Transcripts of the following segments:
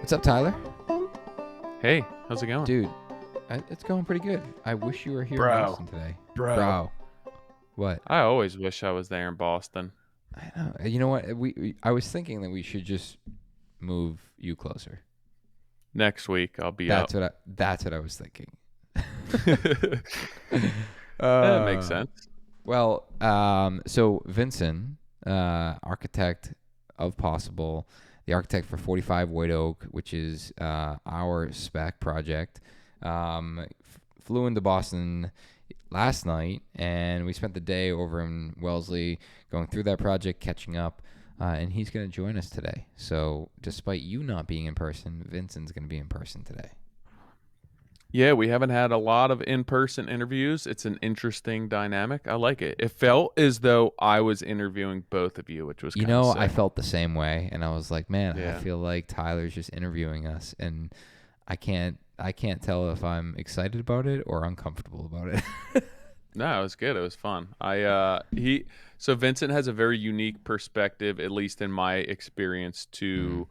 What's up, Tyler? Hey, how's it going? Dude, it's going pretty good. I wish you were here in Boston today. Bro. What? I always wish I was there in Boston. I know. You know what? I was thinking that we should just move you closer. Next week, I'll be up. That's what I was thinking. That makes sense. Well, so Vincent, architect of Possible, the architect for 45 White Oak, which is our spec project, flew into Boston last night, and we spent the day over in Wellesley going through that project, catching up, and he's going to join us today. So despite you not being in person, Vincent's going to be in person today. Yeah, we haven't had a lot of in-person interviews. It's an interesting dynamic. I like it. It felt as though I was interviewing both of you, which was kind of sick. I felt the same way, and I was like, man, Yeah. I feel like Tyler's just interviewing us, and I can't tell if I'm excited about it or uncomfortable about it. No, it was good. It was fun. So Vincent has a very unique perspective, at least in my experience, to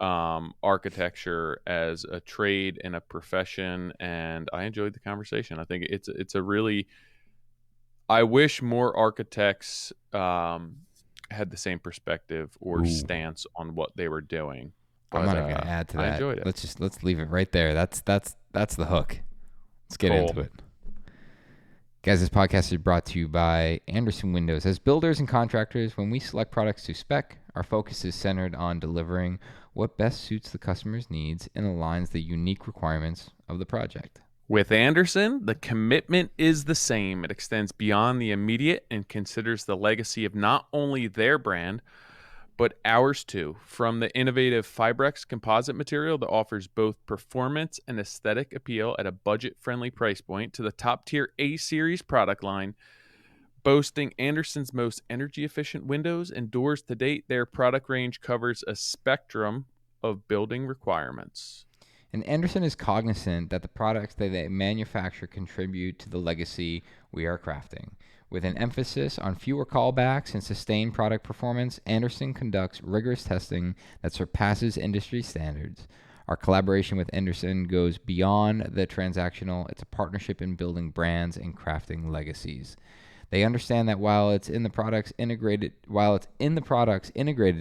architecture as a trade and a profession, and I enjoyed the conversation. I think it's a really. I wish more architects had the same perspective or stance on what they were doing. But, I'm not even gonna add to that. I enjoyed it. Let's leave it right there. That's the hook. Let's get into it. Guys, this podcast is brought to you by Andersen Windows. As builders and contractors, when we select products to spec, our focus is centered on delivering what best suits the customer's needs and aligns the unique requirements of the project. With Andersen, the commitment is the same. It extends beyond the immediate and considers the legacy of not only their brand, but ours too. From the innovative Fibrex composite material that offers both performance and aesthetic appeal at a budget-friendly price point to the top-tier A-Series product line, boasting Andersen's most energy-efficient windows and doors to date, their product range covers a spectrum of building requirements. And Andersen is cognizant that the products that they manufacture contribute to the legacy we are crafting. With an emphasis on fewer callbacks and sustained product performance, Andersen conducts rigorous testing that surpasses industry standards. Our collaboration with Andersen goes beyond the transactional. It's a partnership in building brands and crafting legacies. They understand that while it's in the products integrated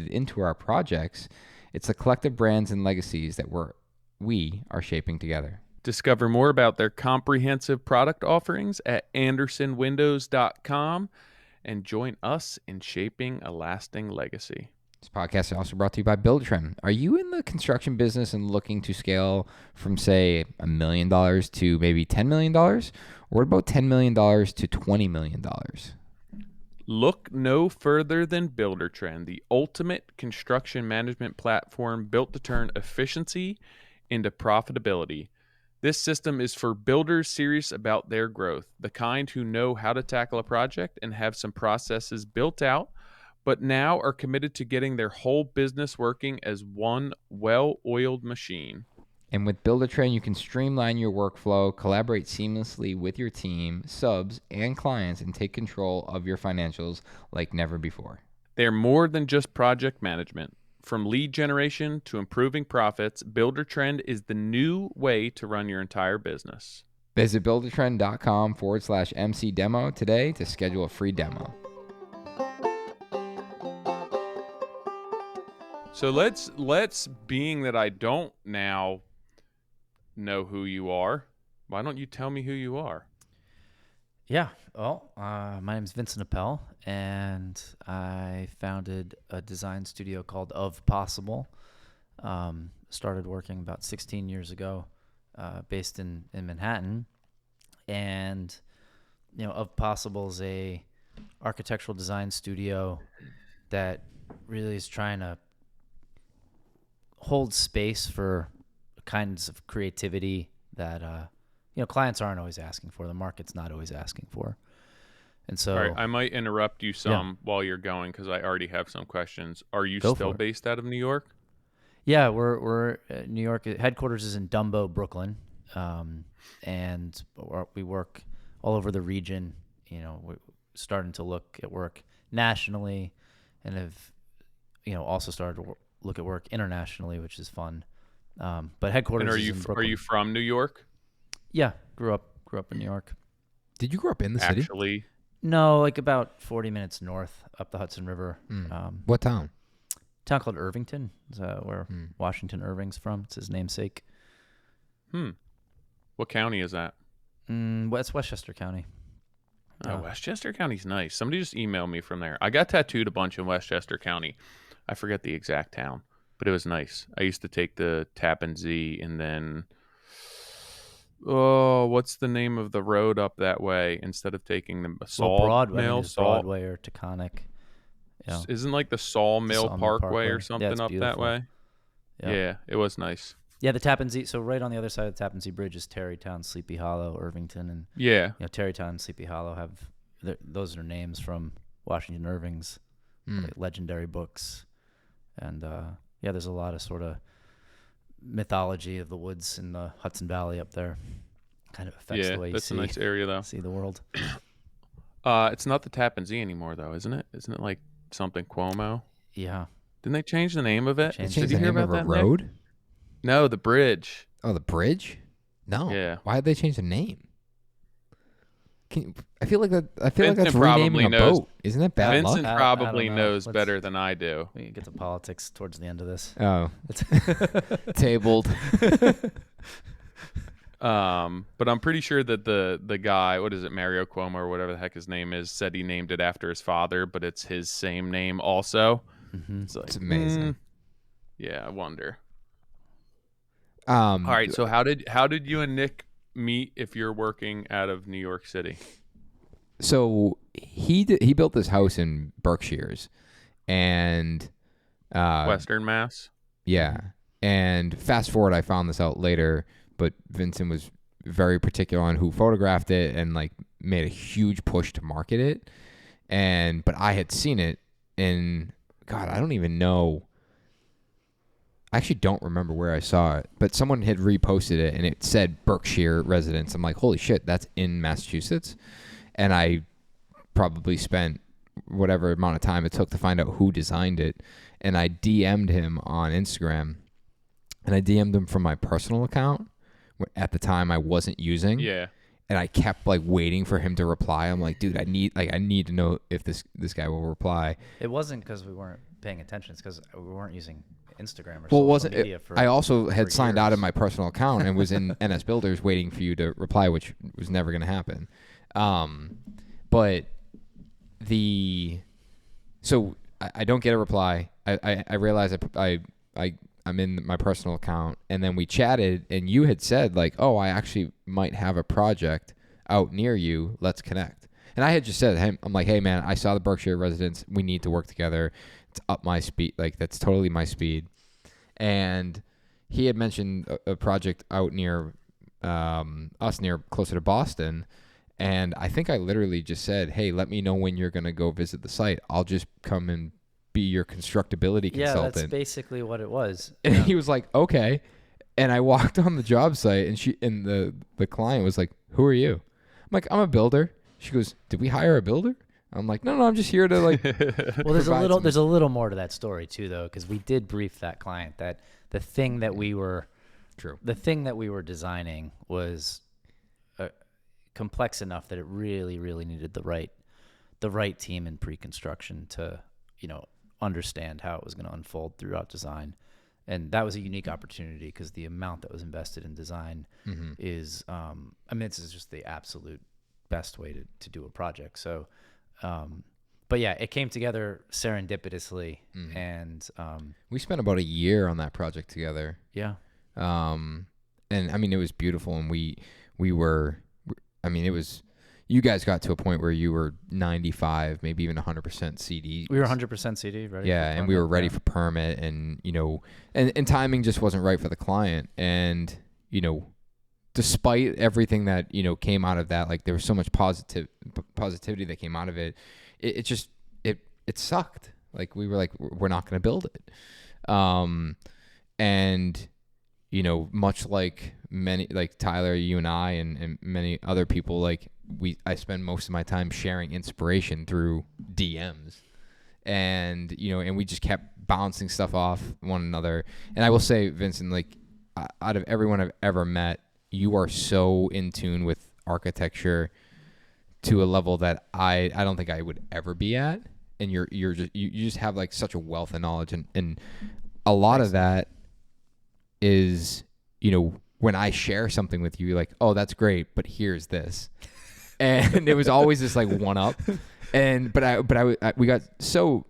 into our projects, it's the collective brands and legacies that we are shaping together. Discover more about their comprehensive product offerings at andersenwindows.com and join us in shaping a lasting legacy. This podcast is also brought to you by Buildertrend. Are you in the construction business and looking to scale from, say, $1 million to maybe $10 million? Or what about $10 million to $20 million? Look no further than Buildertrend, the ultimate construction management platform built to turn efficiency into profitability. This system is for builders serious about their growth, the kind who know how to tackle a project and have some processes built out, but now are committed to getting their whole business working as one well-oiled machine. And with Buildertrend, you can streamline your workflow, collaborate seamlessly with your team, subs, and clients, and take control of your financials like never before. They're more than just project management. From lead generation to improving profits, Buildertrend is the new way to run your entire business. Visit buildertrend.com/MC demo today to schedule a free demo. So let's being that I don't now know who you are, why don't you tell me who you are? Yeah, well, my name is Vincent Appel, and I founded a design studio called Of Possible. Started working about 16 years ago, based in Manhattan. And, Of Possible is a architectural design studio that really is trying to hold space for kinds of creativity that clients aren't always asking for. The market's not always asking for. And so, all right, I might interrupt you some while you're going because I already have some questions. Are you still based out of New York? Yeah, we're New York. Headquarters is in Dumbo, Brooklyn, and we work all over the region. We're starting to look at work nationally, and have also started to look at work internationally, which is fun. But headquarters And is in are Brooklyn. you from New York? Yeah, grew up in New York. Did you grow up in the city? Actually, No, like about 40 minutes north up the Hudson River. What town? Town called Irvington, is where Washington Irving's from. It's his namesake. what county is that? Well, it's Westchester County. Oh, Westchester County's nice. Somebody just emailed me from there. I got tattooed a bunch in Westchester County. I forget the exact town, but it was nice. I used to take the Tappan Zee, and then what's the name of the road up that way instead of taking the Broadway, Salt Broadway or Taconic. Yeah. Isn't like the Sawmill Sawmill Parkway or Parkway. something It's up that beautiful. way? Yeah, it was nice. Yeah, the Tappan Zee. So right on the other side of the Tappan Zee Bridge is Tarrytown, Sleepy Hollow, Irvington, and Yeah. Tarrytown and Sleepy Hollow have those are names from Washington Irving's like, legendary books, and there's a lot of sort of mythology of the woods in the Hudson Valley up there. Kind of affects the way you that's see a nice area though. see the world. It's not the Tappan Zee anymore though, isn't it? Isn't it like something Cuomo? Yeah, Didn't they change the name of it? They Did changed you Did hear you hear about about a that, Nick? road? No, the bridge. Oh, the bridge? No. Yeah. Why did they change the name? I feel like that's Vincent renaming probably a knows. boat. Isn't that bad Vincent luck? probably I don't know. knows Let's- better than I do. we can get to politics towards the end of this. Oh, tabled. But I'm pretty sure that the guy, what is it, Mario Cuomo or whatever the heck his name is, said he named it after his father, but it's his same name also. It's, like, It's amazing. Yeah, I wonder. All All right, so how did you and Nick meet if you're working out of New York City? So he built this house in Berkshires, and Western Mass? yeah. And fast forward, I found this out later, but Vincent was very particular on who photographed it and like made a huge push to market it. But I had seen it, and God, I don't even know. I actually don't remember where I saw it, but someone had reposted it and it said Berkshire Residence. I'm like, holy shit, that's in Massachusetts. And I probably spent whatever amount of time it took to find out who designed it. And I DM'd him on Instagram, and I DM'd him from my personal account at the time I wasn't using. Yeah. And I kept like waiting for him to reply. I'm like, dude, I need to know if this guy will reply. It wasn't because we weren't paying attention. It's because we weren't using Instagram or Well, social wasn't media it? for I also for had signed out years. of my personal account and was in NS Builders waiting for you to reply, which was never going to happen. But so I don't get a reply. I realize I'm in my personal account, and then we chatted, and you had said like, oh, I actually might have a project out near you. Let's connect. And I had just said, hey, I'm like, hey man, I saw the Berkshire Residence. We need to work together. It's up my speed. Like that's totally my speed. And he had mentioned a project out near us, closer to Boston. And I think I literally just said, hey, let me know when you're going to go visit the site. I'll just come and be your constructability consultant. Yeah, that's basically what it was. And Yeah. he was like, okay. And I walked on the job site, and the client was like, who are you? I'm like, I'm a builder. She goes, did we hire a builder? I'm like, no, I'm just here to like. Well, there's a little more to that story too, though, because we did brief that client that the thing that we were designing was complex enough that it really, really needed the right team in pre-construction to, understand how it was going to unfold throughout design. And that was a unique opportunity because the amount that was invested in design is, this is just the absolute best way to do a project. So, but yeah, it came together serendipitously, and we spent about a year on that project together. yeah, And it was beautiful, and we were, it was, you guys got to a point where you were 95, maybe even 100% CD. we were 100% CD, ready. Yeah, and we were ready for permit, and and timing just wasn't right for the client, and despite everything that came out of that, like there was so much positivity that came out of it. It just sucked. Like we were like, we're not going to build it, and much like many, like Tyler, you and I, and many other people, like I spend most of my time sharing inspiration through DMs, and and we just kept bouncing stuff off one another. And I will say, Vincent, like out of everyone I've ever met, you are so in tune with architecture to a level that I don't think I would ever be at. And you just have like such a wealth of knowledge, and a lot of that is, when I share something with you, you're like, oh, that's great, but here's this. And it was always this like one up. We got so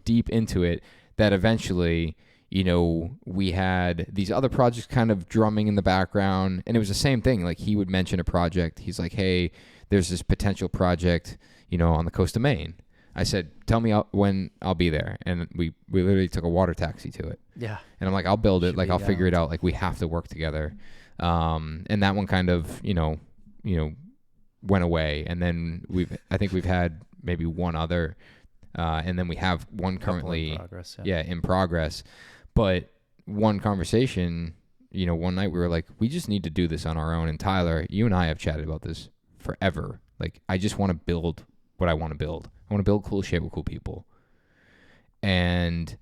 deep into it that eventually, we had these other projects kind of drumming in the background, and it was the same thing. Like, he would mention a project. He's like, hey, there's this potential project, on the coast of Maine. I said, tell me when I'll be there. And we literally took a water taxi to it. Yeah. And I'm like, I'll build it. Should Like, be I'll figure it down. out. Like, we have to work together. And that one kind of, went away. And then I think we've had maybe one other, and then we have one currently in progress, in progress. But one conversation, one night we were like, we just need to do this on our own. And Tyler, you and I have chatted about this forever. Like, I just want to build what I want to build. I want to build cool shit with cool people. And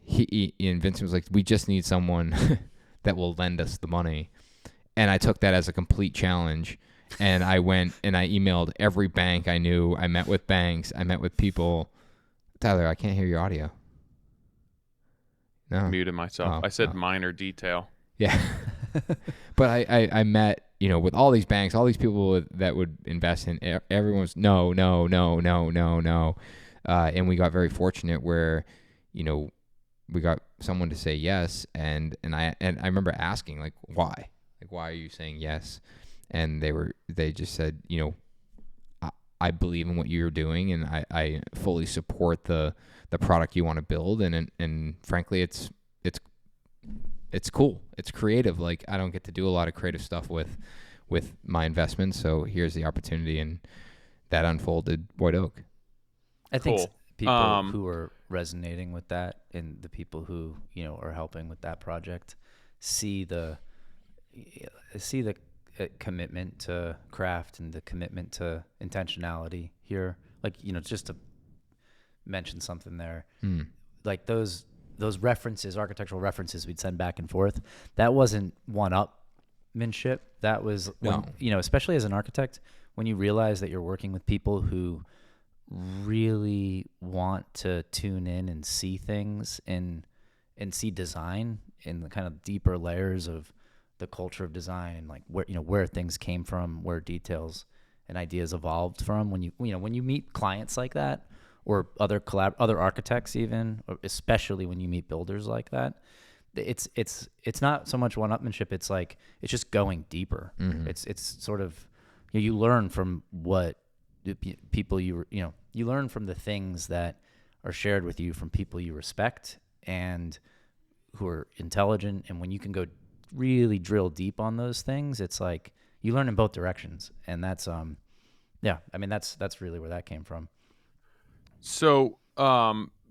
and Vincent was like, we just need someone that will lend us the money. And I took that as a complete challenge. And I went and I emailed every bank I knew. I met with banks. I met with people. Tyler, I can't hear your audio. No. Muted myself. I said minor detail. Yeah. But I met, with all these banks, all these people that would invest in, everyone was no. And we got very fortunate where, we got someone to say yes. And I remember asking, like, why? Like, why are you saying yes? And they just said, I believe in what you're doing, and I fully support the product you want to build. And frankly, it's cool. It's creative. Like, I don't get to do a lot of creative stuff with my investments. So here's the opportunity, and that unfolded White Oak. I think Cool. people who are resonating with that, and the people who, are helping with that project, see the commitment to craft and the commitment to intentionality here. Like, just to mention something there, like those references, architectural references we'd send back and forth, that wasn't one-upmanship. That was, especially as an architect, when you realize that you're working with people who really want to tune in and see things and see design in the kind of deeper layers of the culture of design, and like where things came from, where details and ideas evolved from. When you meet clients like that, or other architects even, or especially when you meet builders like that, it's not so much one-upmanship. It's like, it's just going deeper. Mm-hmm. It's sort of, you learn from what people you learn from the things that are shared with you from people you respect and who are intelligent. And when you can go really drill deep on those things, it's like you learn in both directions. And that's that's really where that came from. So,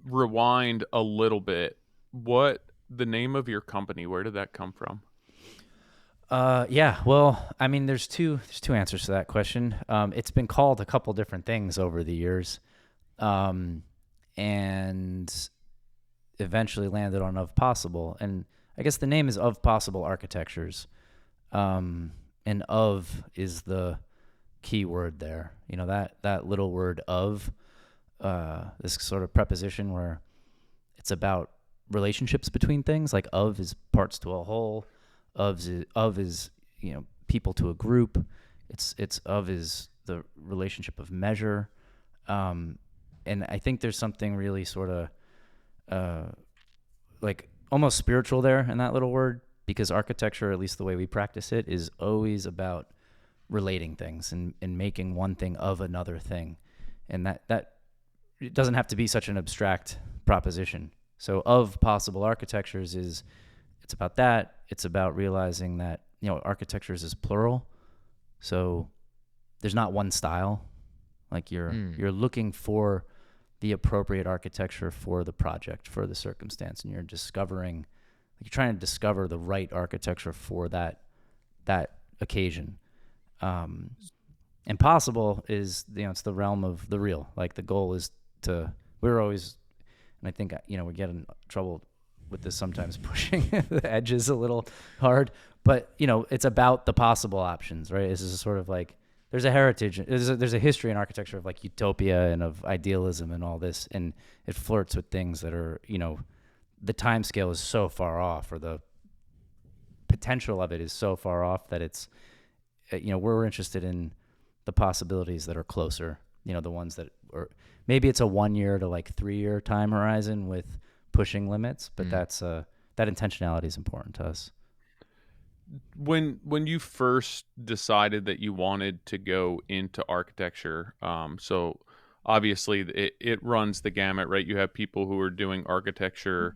rewind a little bit. What the name of your company? Where did that come from? Well, I mean, there's two answers to that question. It's been called a couple different things over the years, and eventually landed on Of Possible. And I guess the name is Of Possible Architectures, and of is the key word there. That little word of, this sort of preposition where it's about relationships between things. Like, of is parts to a whole. Of is people to a group. It's of is the relationship of measure, and I think there's something really sort of like almost spiritual there in that little word, because architecture, at least the way we practice it, is always about relating things and making one thing of another thing, and that it doesn't have to be such an abstract proposition. So Of Possible Architectures it's about that. It's about realizing that, architectures is plural. So there's not one style. Like, you're looking for the appropriate architecture for the project, for the circumstance, and you're trying to discover the right architecture for that occasion. And possible is, it's the realm of the real. Like, the goal is we're always, and I think, we get in trouble with the sometimes pushing the edges a little hard. But, it's about the possible options, right? This is sort of like, there's a heritage, there's a history in architecture of like utopia and of idealism and all this. And it flirts with things that are, the time scale is so far off, or the potential of it is so far off that it's, we're interested in the possibilities that are closer, the ones that are, maybe it's a 1 year to like 3 year time horizon with pushing limits, but that intentionality is important to us. When you first decided that you wanted to go into architecture, so obviously it runs the gamut, right? You have people who are doing architecture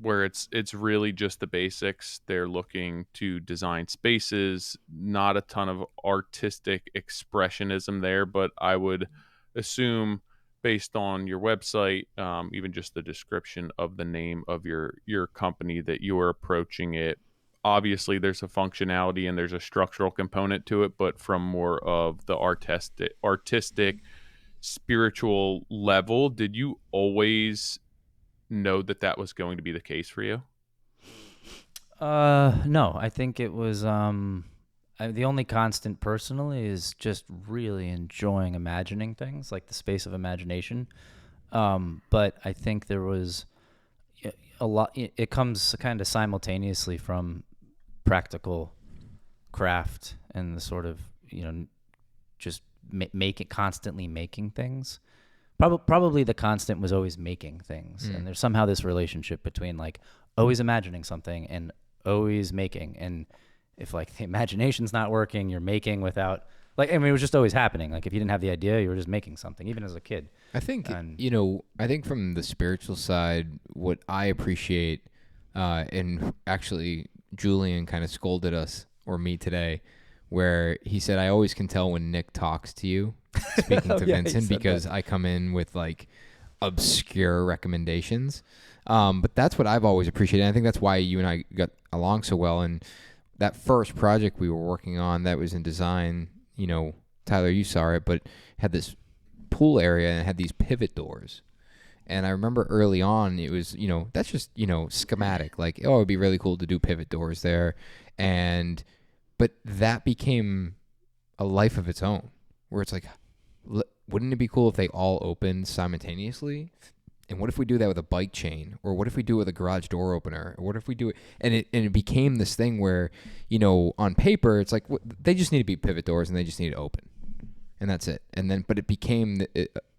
where it's really just the basics. They're looking to design spaces, not a ton of artistic expressionism there, but I would assume, based on your website, even just the description of the name of your company, that you are approaching it. Obviously, there's a functionality and there's a structural component to it, but from more of the artistic, spiritual level. Did you always know that was going to be the case for you? No, I think it was, the only constant personally is just really enjoying imagining things, like the space of imagination. But I think there was a lot, it comes kind of simultaneously from practical craft and the sort of, just constantly making things. Probably the constant was always making things. And there's somehow this relationship between like always imagining something and always making. And if like the imagination's not working, you're making without, like, I mean, it was just always happening. Like if you didn't have the idea, you were just making something, even as a kid. I think, I think from the spiritual side, what I appreciate, and actually Julian kind of scolded us, or me today, where he said, I always can tell when Nick talks to you, speaking to Vincent, because I come in with like obscure recommendations. But that's what I've always appreciated. And I think that's why you and I got along so well. And that first project we were working on that was in design, Tyler, you saw it, but had this pool area and it had these pivot doors. And I remember early on, it was, that's just, schematic. Like, oh, it'd be really cool to do pivot doors there. But that became a life of its own, where it's like, wouldn't it be cool if they all opened simultaneously? And what if we do that with a bike chain? Or what if we do it with a garage door opener? Or what if we do it? And it became this thing where, on paper, it's like, they just need to be pivot doors and they just need to open. And that's it. And then, but it became,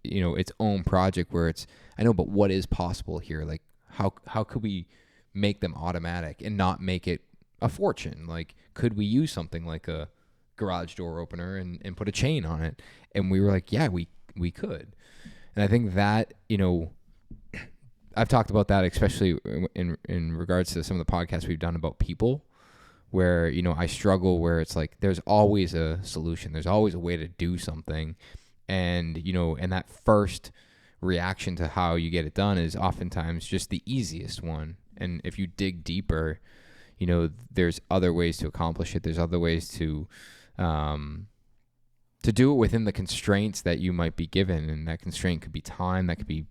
its own project where it's, I know, but what is possible here? Like, how could we make them automatic and not make it a fortune? Like, could we use something like a garage door opener and put a chain on it? And we were like, yeah, we could. And I think that, I've talked about that, especially in regards to some of the podcasts we've done about people, where, I struggle, where it's like, there's always a solution. There's always a way to do something. And, and that first reaction to how you get it done is oftentimes just the easiest one. And if you dig deeper, there's other ways to accomplish it. There's other ways to do it within the constraints that you might be given. And that constraint could be time, that could be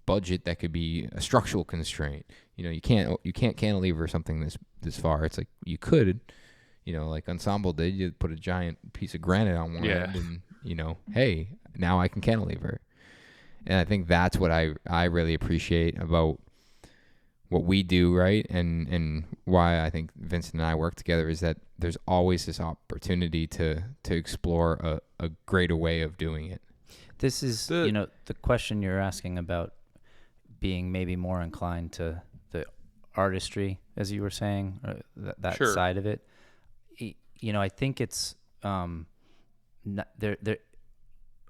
budget, that could be a structural constraint. You can't cantilever something this far. It's like you could, like Ensemble did. You put a giant piece of granite on one end, and hey, now I can cantilever. And I think that's what I really appreciate about what we do, right? And why I think Vincent and I work together is that there's always this opportunity to explore a greater way of doing it. This is, the question you're asking about being maybe more inclined to the artistry, as you were saying, or that Sure. side of it. I think it's there.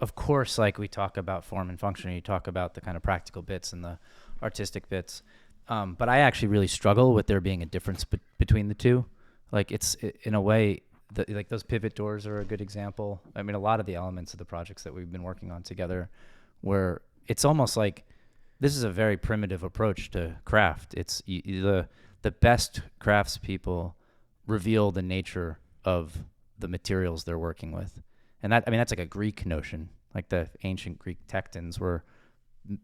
Of course, like we talk about form and function, you talk about the kind of practical bits and the artistic bits. But I actually really struggle with there being a difference between the two. Like it's in a way, like those pivot doors are a good example. I mean, a lot of the elements of the projects that we've been working on together, where it's almost like this is a very primitive approach to craft. It's the best craftspeople reveal the nature of the materials they're working with. And that's like a Greek notion. Like the ancient Greek tectons were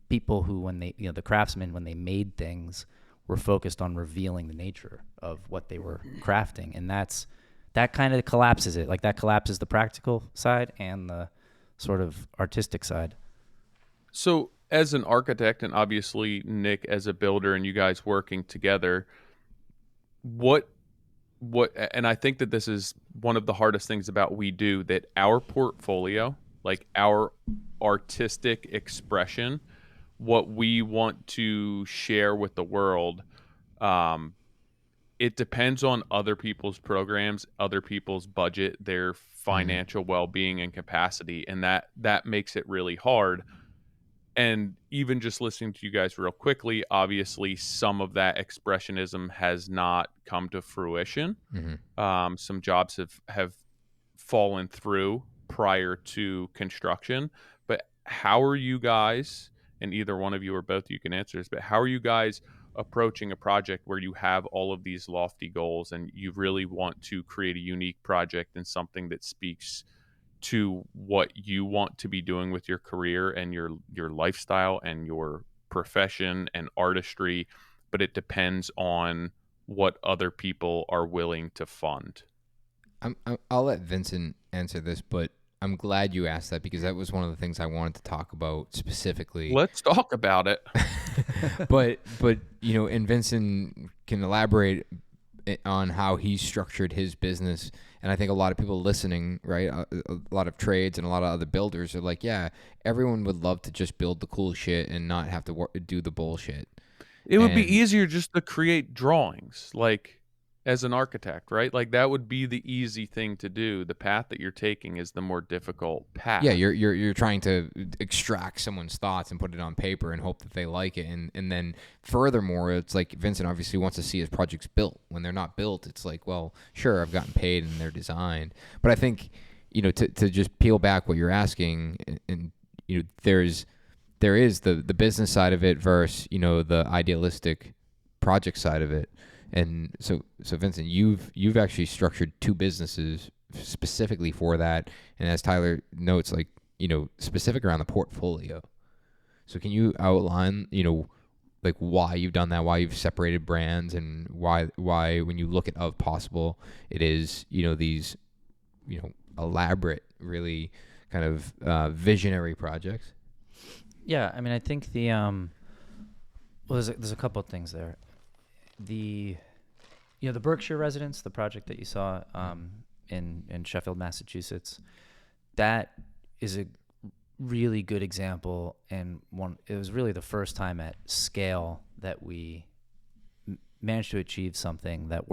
people who, when they, the craftsmen, when they made things, were focused on revealing the nature of what they were crafting. And that kind of collapses it. Like that collapses the practical side and the sort of artistic side. So as an architect, and obviously Nick as a builder, and you guys working together, what and I think that this is one of the hardest things about We Do, that our portfolio, like our artistic expression, what we want to share with the world, it depends on other people's programs, other people's budget, their financial well-being and capacity, and that makes it really hard. And even just listening to you guys real quickly, obviously some of that expressionism has not come to fruition. Some jobs have fallen through prior to construction. But how are you guys, and either one of you or both of you can answer this, but how are you guys approaching a project where you have all of these lofty goals and you really want to create a unique project and something that speaks to what you want to be doing with your career and your lifestyle and your profession and artistry, but it depends on what other people are willing to fund? I'll let Vincent answer this, but I'm glad you asked that, because that was one of the things I wanted to talk about specifically. Let's talk about it. but and Vincent can elaborate on how he's structured his business. And I think a lot of people listening, right, a lot of trades and a lot of other builders are like, yeah, everyone would love to just build the cool shit and not have to do the bullshit. It would be easier just to create drawings, like, as an architect, right? Like, that would be the easy thing to do. The path that you're taking is the more difficult path. Yeah, you're trying to extract someone's thoughts and put it on paper and hope that they like it. And then furthermore, it's like Vincent obviously wants to see his projects built. When they're not built, it's like, well, sure, I've gotten paid and they're designed. But I think, to just peel back what you're asking, and there is the business side of it versus, the idealistic project side of it. And so Vincent, you've actually structured two businesses specifically for that, and as Tyler notes, like, specific around the portfolio. So can you outline, like, why you've done that, why you've separated brands, and why when you look at Of Possible, it is, these, elaborate, really kind of visionary projects? Yeah, I mean, I think the there's a couple of things there. The Berkshire Residence, the project that you saw in Sheffield, Massachusetts, that is a really good example, and it was really the first time at scale that we managed to achieve something that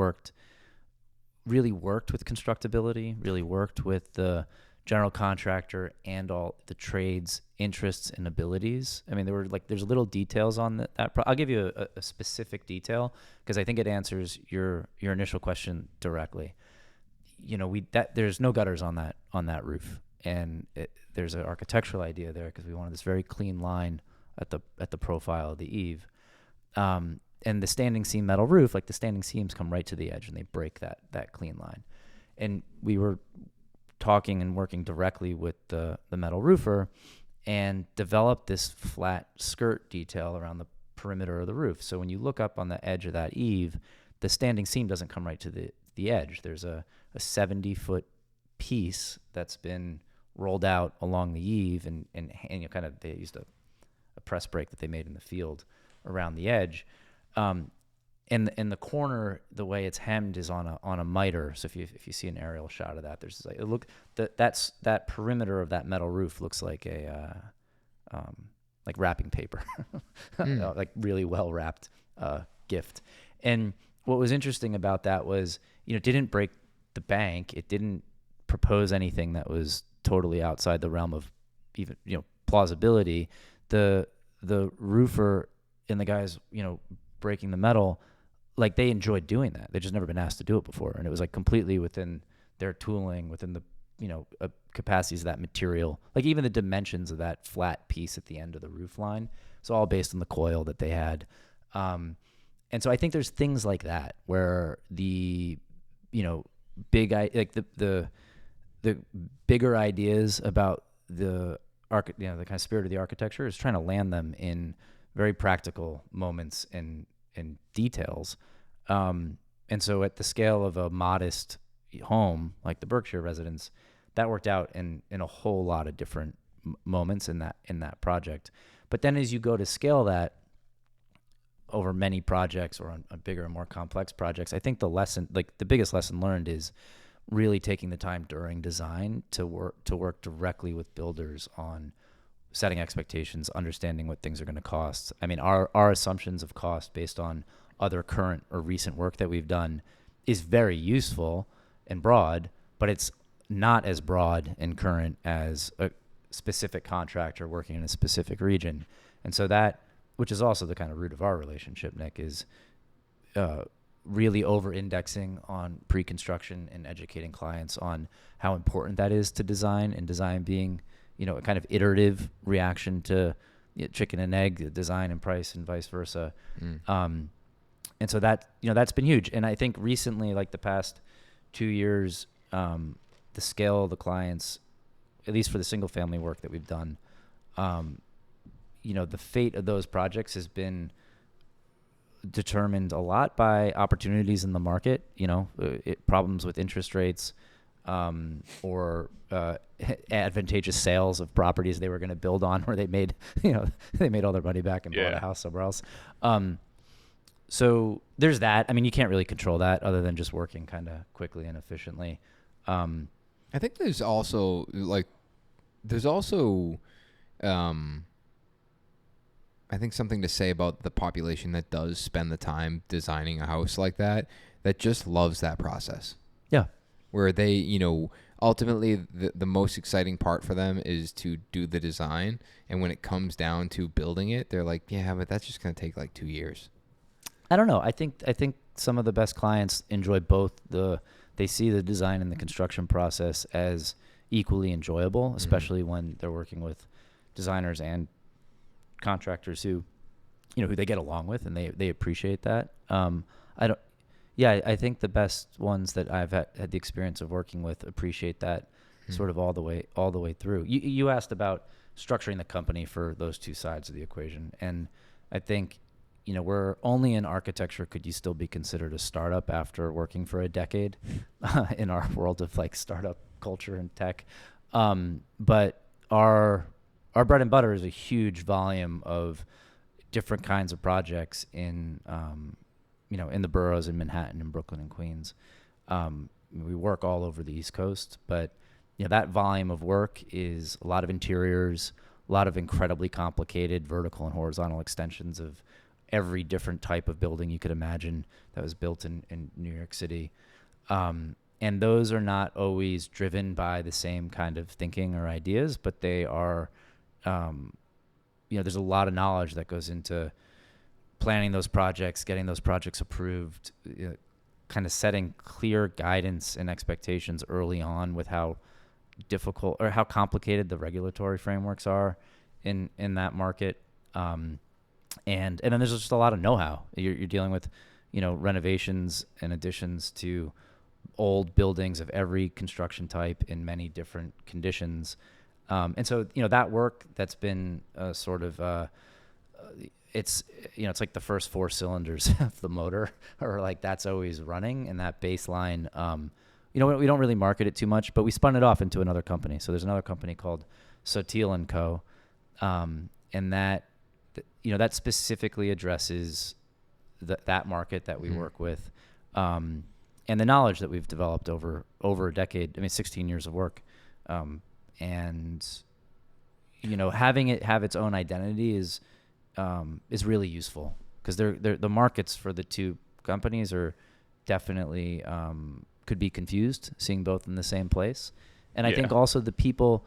really worked with constructability, really worked with the general contractor and all the trades' interests and abilities. I mean, there's little details on that. I'll give you a specific detail because I think it answers your initial question directly. There's no gutters on that roof, and there's an architectural idea there because we wanted this very clean line at the profile of the eave. And the standing seam metal roof, like the standing seams come right to the edge and they break that clean line. And we were talking and working directly with the metal roofer and developed this flat skirt detail around the perimeter of the roof. So when you look up on the edge of that eave, the standing seam doesn't come right to the edge. There's a 70-foot piece that's been rolled out along the eave, and they used a press brake that they made in the field around the edge. And the corner, the way it's hemmed is on a miter. So if you see an aerial shot of that, there's that perimeter of that metal roof looks like like wrapping paper, like really well wrapped gift. And what was interesting about that was, it didn't break the bank. It didn't propose anything that was totally outside the realm of even plausibility. The roofer and the guys breaking the metal, like, they enjoyed doing that. They've just never been asked to do it before. And it was like completely within their tooling, within the, capacities of that material. Like even the dimensions of that flat piece at the end of the roof line. It's all based on the coil that they had. And so I think there's things like that where the, the bigger ideas about the the kind of spirit of the architecture is trying to land them in very practical moments and details. And so at the scale of a modest home like the Berkshire Residence, that worked out in a whole lot of different moments in that project. But then as you go to scale that over many projects or on bigger and more complex projects, I think the biggest lesson learned is really taking the time during design to work directly with builders on setting expectations, understanding what things are going to cost. I mean, our assumptions of cost based on other current or recent work that we've done is very useful and broad, but it's not as broad and current as a specific contractor working in a specific region. And so that, which is also the kind of root of our relationship, Nick, is really over-indexing on pre-construction and educating clients on how important that is to design, and design being, a kind of iterative reaction to chicken and egg design and price and vice versa. And so that, that's been huge. And I think recently, like the past 2 years, the scale of the clients, at least for the single family work that we've done, the fate of those projects has been determined a lot by opportunities in the market, problems with interest rates, or advantageous sales of properties they were going to build on where they made, they made all their money back and bought a house somewhere else. So there's that. I mean, you can't really control that other than just working kind of quickly and efficiently. I think there's also I think something to say about the population that does spend the time designing a house like that just loves that process. Yeah. Where they, ultimately the most exciting part for them is to do the design. And when it comes down to building it, they're like, yeah, but that's just going to take like 2 years. I don't know. I think some of the best clients enjoy both. They see the design and the construction process as equally enjoyable, especially when they're working with designers and contractors who they get along with, and they appreciate that. I think the best ones that I've had the experience of working with appreciate that sort of all the way through. You asked about structuring the company for those two sides of the equation, and I think we're only in architecture could you still be considered a startup after working for a decade in our world of like startup culture and tech. But our bread and butter is a huge volume of different kinds of projects in the boroughs in Manhattan and Brooklyn and Queens. We work all over the East Coast, but that volume of work is a lot of interiors, a lot of incredibly complicated vertical and horizontal extensions of every different type of building you could imagine that was built in New York City. And those are not always driven by the same kind of thinking or ideas, but they are, there's a lot of knowledge that goes into planning those projects, getting those projects approved, kind of setting clear guidance and expectations early on with how difficult or how complicated the regulatory frameworks are in that market. And then there's just a lot of know-how. You're dealing with, renovations and additions to old buildings of every construction type in many different conditions. And so, that work that's been sort of, it's like the first 4 cylinders of the motor, or like that's always running, and that baseline, we don't really market it too much, but we spun it off into another company. So there's another company called Sotil & Co. And that specifically addresses that market that we work with, and the knowledge that we've developed over a decade. 16 years of work, and having it have its own identity is really useful, because the markets for the two companies are definitely could be confused seeing both in the same place. And I think also the people,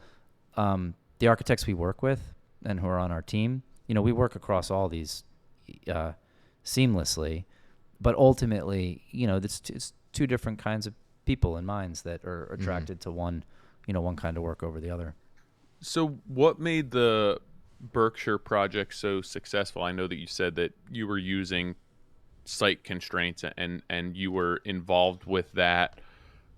the architects we work with and who are on our team, we work across all these seamlessly, but ultimately, it's two different kinds of people and minds that are attracted to one kind of work over the other. So what made the Berkshire project so successful? I know that you said that you were using site constraints and you were involved with that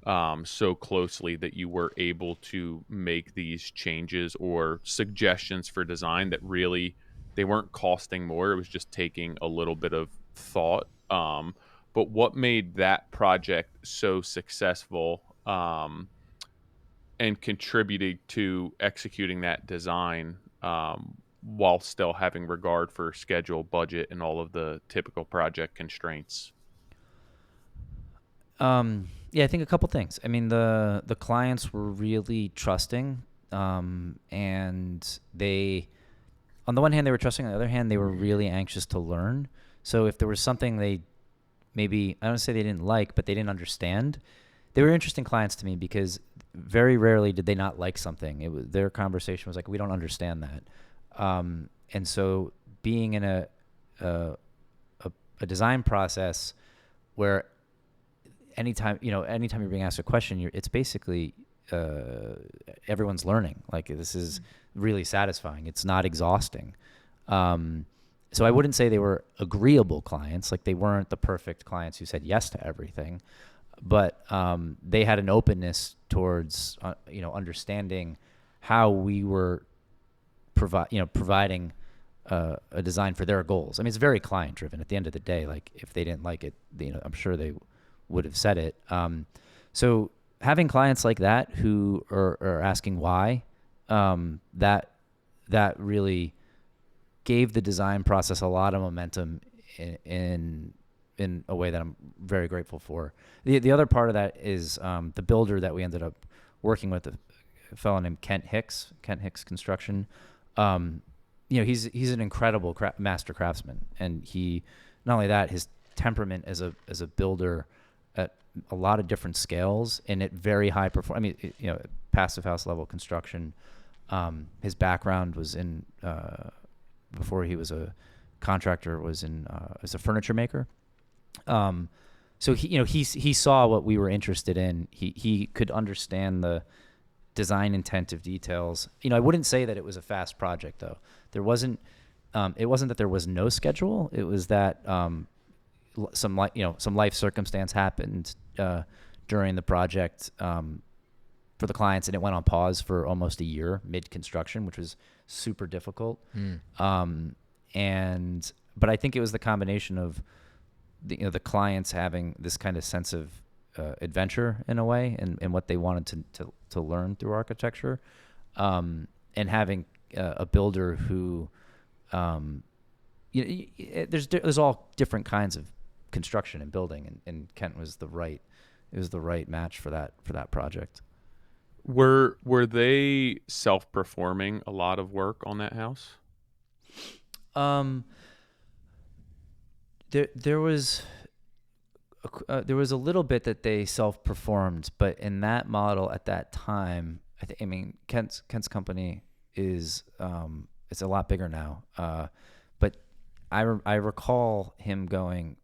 so closely that you were able to make these changes or suggestions for design that really they weren't costing more. It was just taking a little bit of thought. But what made that project so successful, and contributing to executing that design, while still having regard for schedule, budget, and all of the typical project constraints? Yeah, I think a couple things. I mean, the clients were really trusting, and they, on the one hand, they were trusting. On the other hand, they were really anxious to learn. So if there was something they maybe, I don't say they didn't like, but they didn't understand, they were interesting clients to me because very rarely did they not like something. It was, their conversation was like, we don't understand that. And so being in a design process where anytime you're being asked a question, it's basically everyone's learning. Like, this is really satisfying. It's not exhausting. So I wouldn't say they were agreeable clients. Like, they weren't the perfect clients who said yes to everything, but they had an openness towards understanding how we were providing a design for their goals. I mean, it's very client driven at the end of the day. Like, if they didn't like it, I'm sure they would have said it. So having clients like that who are asking why, that really gave the design process a lot of momentum in a way that I'm very grateful for. The other part of that is the builder that we ended up working with, a fellow named Kent Hicks Construction. He's an incredible master craftsman, and he, not only that, his temperament as a builder at a lot of different scales and at very high passive house level construction. His background was in before he was a contractor, was in as a furniture maker. So he saw what we were interested in. He could understand the design intent of details. I wouldn't say that it was a fast project though. There wasn't. It wasn't that there was no schedule. It was that some life circumstance happened during the project for the clients, and it went on pause for almost a year mid construction, which was super difficult. But I think it was the combination of the clients having this kind of sense of adventure in a way, and what they wanted to learn through architecture, and having a builder who, there's all different kinds of construction and building, and Kent was the right match for that project. Were they self-performing a lot of work on that house? There was a little bit that they self-performed, but in that model at that time, Kent's company is it's a lot bigger now. But I recall him going,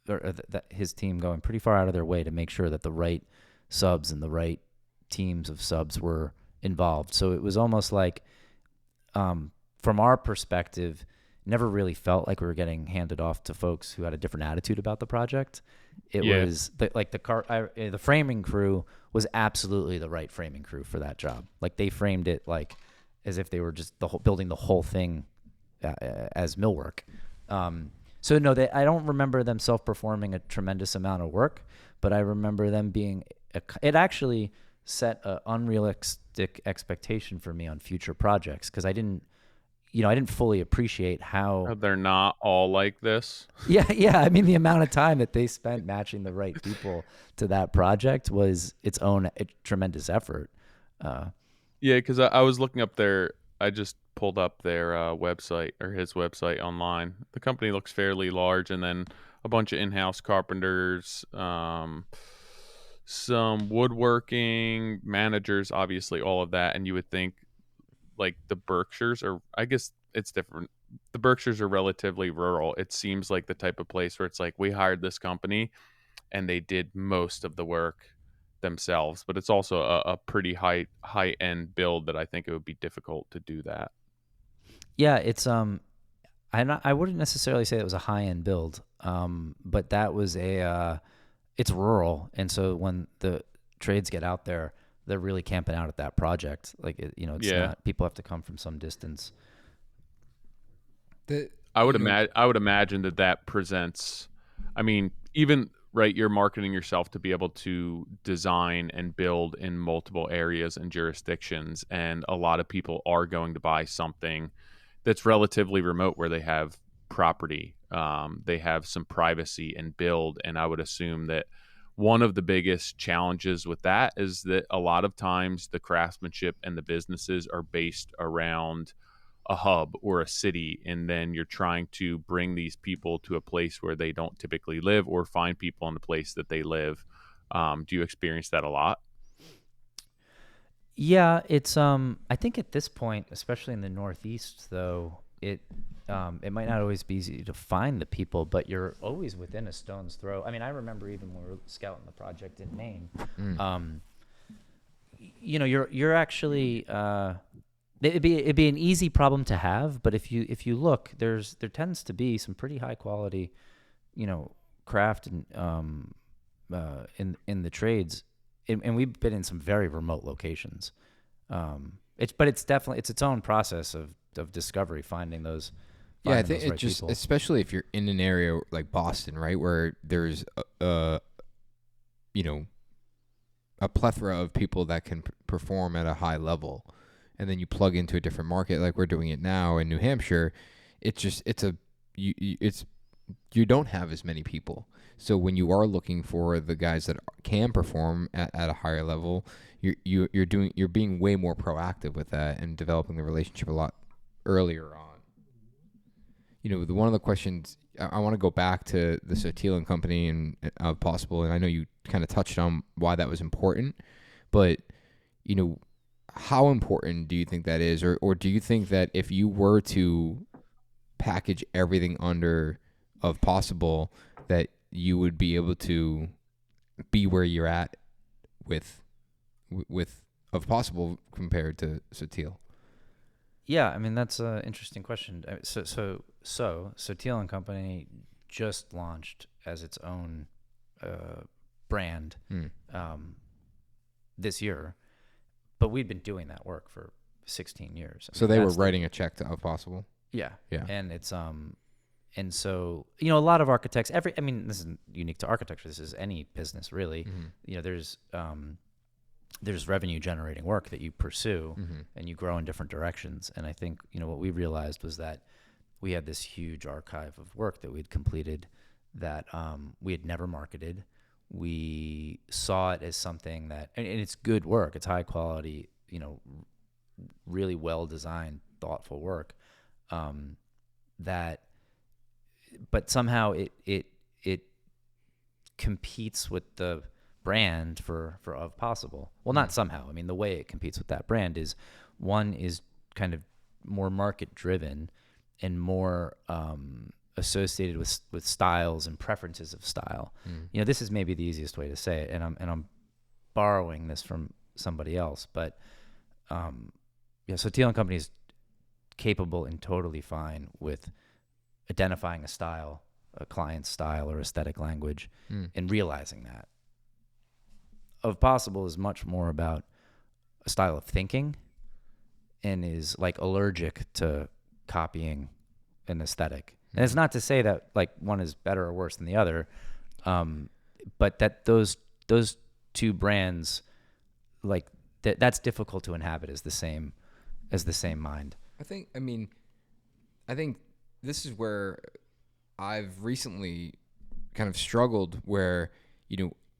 or his team going pretty far out of their way to make sure that the right subs and the right teams of subs were involved. So it was almost like, from our perspective, never really felt like we were getting handed off to folks who had a different attitude about the project. It was the framing crew was absolutely the right framing crew for that job. Like, they framed it like as if they were just building the whole thing as millwork. So no, I don't remember them self-performing a tremendous amount of work, but I remember them being. It actually set an unrealistic expectation for me on future projects, because I didn't fully appreciate how They're not all like this. Yeah. I mean, the amount of time that they spent matching the right people to that project was its own tremendous effort. Yeah, because I was looking up I just pulled up their website, or his website, online. The company looks fairly large, and then a bunch of in-house carpenters, some woodworking managers, obviously all of that. And you would think, like, the Berkshires, or I guess it's different. The Berkshires are relatively rural. It seems like the type of place where it's like, we hired this company and they did most of the work themselves, but it's also a pretty high end build that I think it would be difficult to do that. Yeah, it's I wouldn't necessarily say it was a high end build, but that was it's rural, and so when the trades get out there, they're really camping out at that project. Like, it's not, people have to come from some distance. I would imagine that presents, I mean, even right, you're marketing yourself to be able to design and build in multiple areas and jurisdictions, and a lot of people are going to buy something that's relatively remote where they have property, they have some privacy and build. And I would assume that one of the biggest challenges with that is that a lot of times the craftsmanship and the businesses are based around a hub or a city, and then you're trying to bring these people to a place where they don't typically live, or find people in the place that they live. Do you experience that a lot? Yeah, it's I think at this point, especially in the Northeast, though, it might not always be easy to find the people, but you're always within a stone's throw. I mean, I remember even when we were scouting the project in Maine, you're actually it'd be an easy problem to have, but if you look, there tends to be some pretty high quality, craft and in the trades, and we've been in some very remote locations. It's definitely its own process of discovery, finding those. Yeah, I think those right people. Especially if you're in an area like Boston, right, where there's a plethora of people that can perform at a high level. And then you plug into a different market, like we're doing it now in New Hampshire. You don't have as many people. So when you are looking for the guys that can perform at a higher level, you're being way more proactive with that and developing the relationship a lot earlier on. One of the questions I want to go back to the Sotil and Company and possible, and I know you kind of touched on why that was important, but how important do you think that is? Or do you think that if you were to package everything under of possible, that you would be able to be where you're at with of possible compared to Sotil? Yeah, I mean, that's an interesting question. So Sotil and Company just launched as its own brand this year. But we'd been doing that work for 16 years. So they were writing a check to Of Possible? Yeah. And it's and so, a lot of architects, this isn't unique to architecture, this is any business really. Mm-hmm. There's revenue generating work that you pursue, and you grow in different directions. And I think, what we realized was that we had this huge archive of work that we'd completed that we had never marketed. We saw it as something that, and it's good work. It's high quality, really well designed, thoughtful work. But somehow it competes with the brand for Of Possible. Well, not somehow. I mean, the way it competes with that brand is, one is kind of more market driven and more associated with styles and preferences of style. This is maybe the easiest way to say it, and I'm borrowing this from somebody else, but Sotil and Company is capable and totally fine with identifying a style, a client's style or aesthetic language, and realizing that. Of Possible is much more about a style of thinking, and is like allergic to copying an aesthetic. And it's not to say that like one is better or worse than the other, but that those two brands, like that's difficult to inhabit as the same mind. I think this is where I've recently kind of struggled, where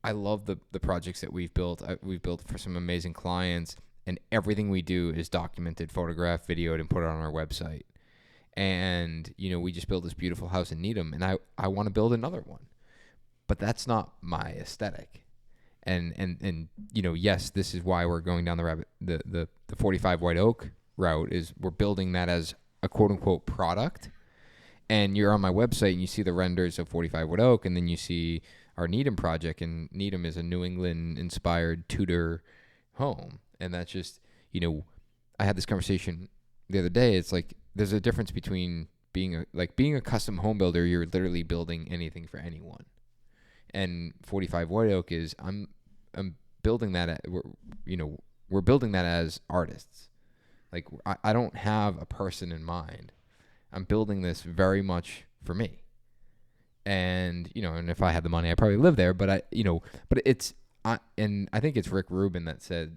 I love the projects that we've built. We've built for some amazing clients, and everything we do is documented, photographed, videoed, and put on our website. And, we just built this beautiful house in Needham, and I want to build another one. But that's not my aesthetic. And yes, this is why we're going down the 45 white oak route, is we're building that as a quote-unquote product. And you're on my website, and you see the renders of 45 white oak, and then you see our Needham project, and Needham is a New England-inspired Tudor home. And that's just, I had this conversation the other day. It's like, there's a difference between being a custom home builder. You're literally building anything for anyone, and 45 white oak is I'm building that. We're building that as artists. Like I don't have a person in mind. I'm building this very much for me. And and if I had the money, I'd probably live there. But I think it's Rick Rubin that said,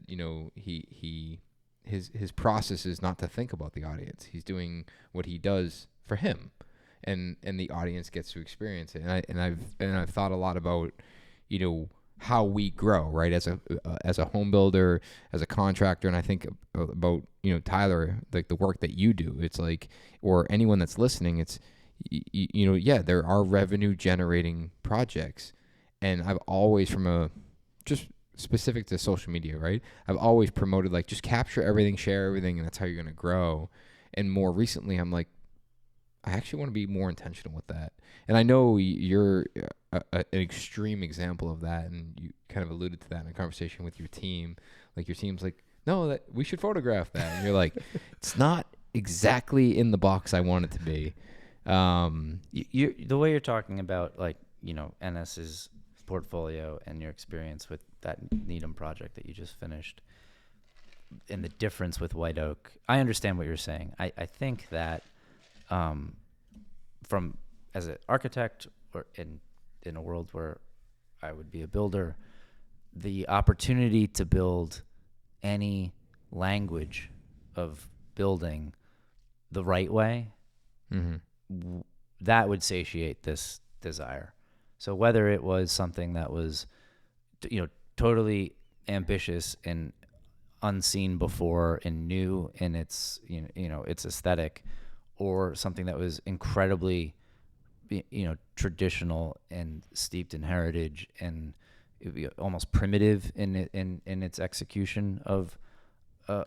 his process is not to think about the audience. He's doing what he does for him, and the audience gets to experience it. And I've thought a lot about, how we grow, right? As a home builder, as a contractor, and I think about, Tyler, like the work that you do. It's like, or anyone that's listening, it's, there are revenue generating projects. And I've always, just specific to social media, right? I've always promoted, like, just capture everything, share everything, and that's how you're going to grow. And more recently, I'm like, I actually want to be more intentional with that. And I know you're an extreme example of that, and you kind of alluded to that in a conversation with your team. Like, your team's like, no, that we should photograph that. And you're like, it's not exactly in the box I want it to be. The way you're talking about, like, NS's portfolio and your experience with that Needham project that you just finished, and the difference with White Oak, I understand what you're saying. I think that from as an architect, or in a world where I would be a builder, the opportunity to build any language of building the right way, that would satiate this desire. So whether it was something that was, totally ambitious and unseen before and new in its, its aesthetic, or something that was incredibly, traditional and steeped in heritage and almost primitive in its execution of a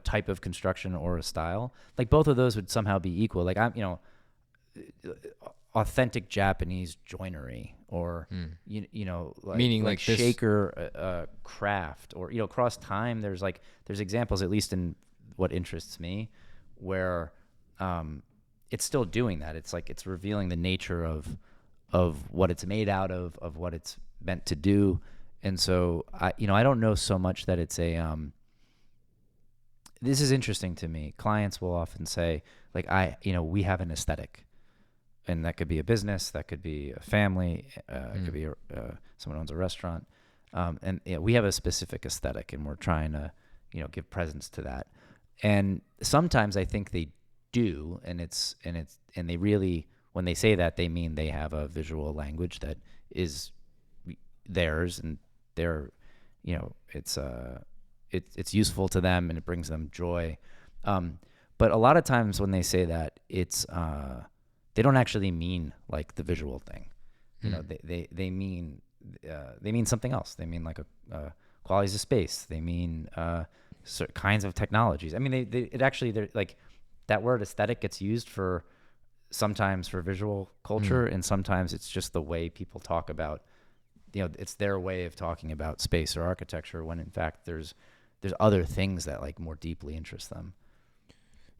type of construction or a style. Like, both of those would somehow be equal. Like, authentic Japanese joinery, or meaning like this shaker craft, or across time there's examples, at least in what interests me, where it's still doing that. It's like it's revealing the nature of what it's made out of what it's meant to do. And so I don't know so much that it's a this is interesting to me. Clients will often say, like, we have an aesthetic. And that could be a business, that could be a family, it could be someone owns a restaurant, and we have a specific aesthetic, and we're trying to, give presence to that. And sometimes I think they do, and they really, when they say that, they mean they have a visual language that is theirs, and they're, it's useful to them, and it brings them joy. But a lot of times when they say that, it's they don't actually mean like the visual thing. They mean something else. They mean like a qualities of space. They mean certain kinds of technologies. I mean, they're like, that word aesthetic gets used sometimes for visual culture, and sometimes it's just the way people talk about, it's their way of talking about space or architecture, when in fact there's other things that like more deeply interest them.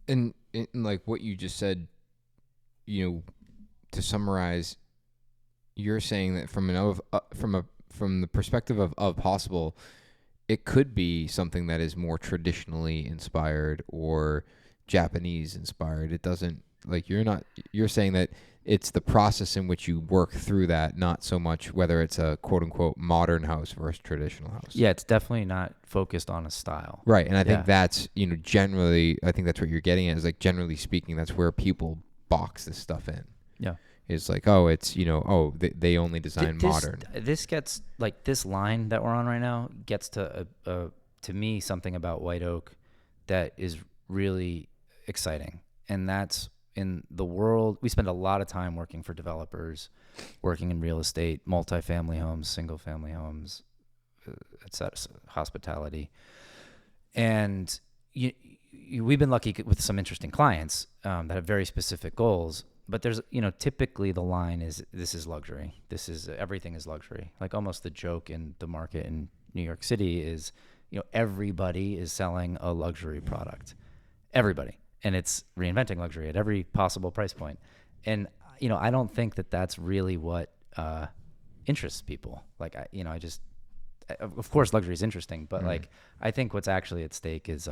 And like what you just said, to summarize, you're saying that from the perspective of possible, it could be something that is more traditionally inspired or Japanese inspired. It doesn't, like, you're saying that it's the process in which you work through that, not so much whether it's a quote unquote modern house versus traditional house. Yeah, it's definitely not focused on a style. Right. And I think that's, generally, I think that's what you're getting at, is like, generally speaking, that's where people box this stuff in. Yeah. It's like, oh, it's, they only design modern. This gets, like, this line that we're on right now gets to me, something about White Oak that is really exciting. And that's, in the world, we spend a lot of time working for developers, working in real estate, multifamily homes, single family homes, etc., hospitality. And we've been lucky with some interesting clients that have very specific goals. But there's, typically the line is, this is luxury. Everything is luxury. Like, almost the joke in the market in New York City is, everybody is selling a luxury product. Everybody. And it's reinventing luxury at every possible price point. And, I don't think that that's really what interests people. Like of course luxury is interesting, but like I think what's actually at stake is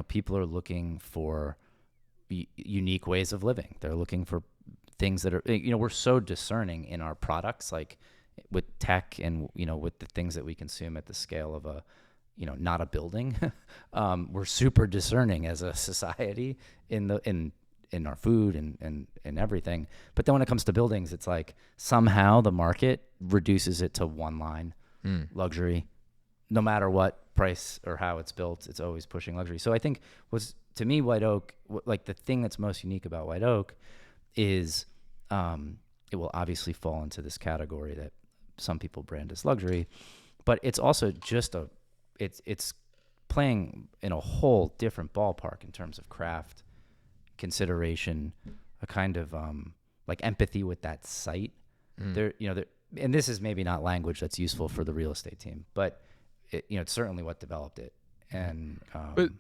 people are looking for unique ways of living. They're looking for things that are, we're so discerning in our products, like with tech and with the things that we consume at the scale of a not a building. We're super discerning as a society in our food and everything. But then when it comes to buildings, it's like somehow the market reduces it to one line. Luxury, no matter what price or how it's built, it's always pushing luxury. So I think to me, White Oak, like the thing that's most unique about White Oak is it will obviously fall into this category that some people brand as luxury, but it's also just it's playing in a whole different ballpark in terms of craft, consideration, a kind of like empathy with that site. And this is maybe not language that's useful for the real estate team, but it's certainly what developed it. And but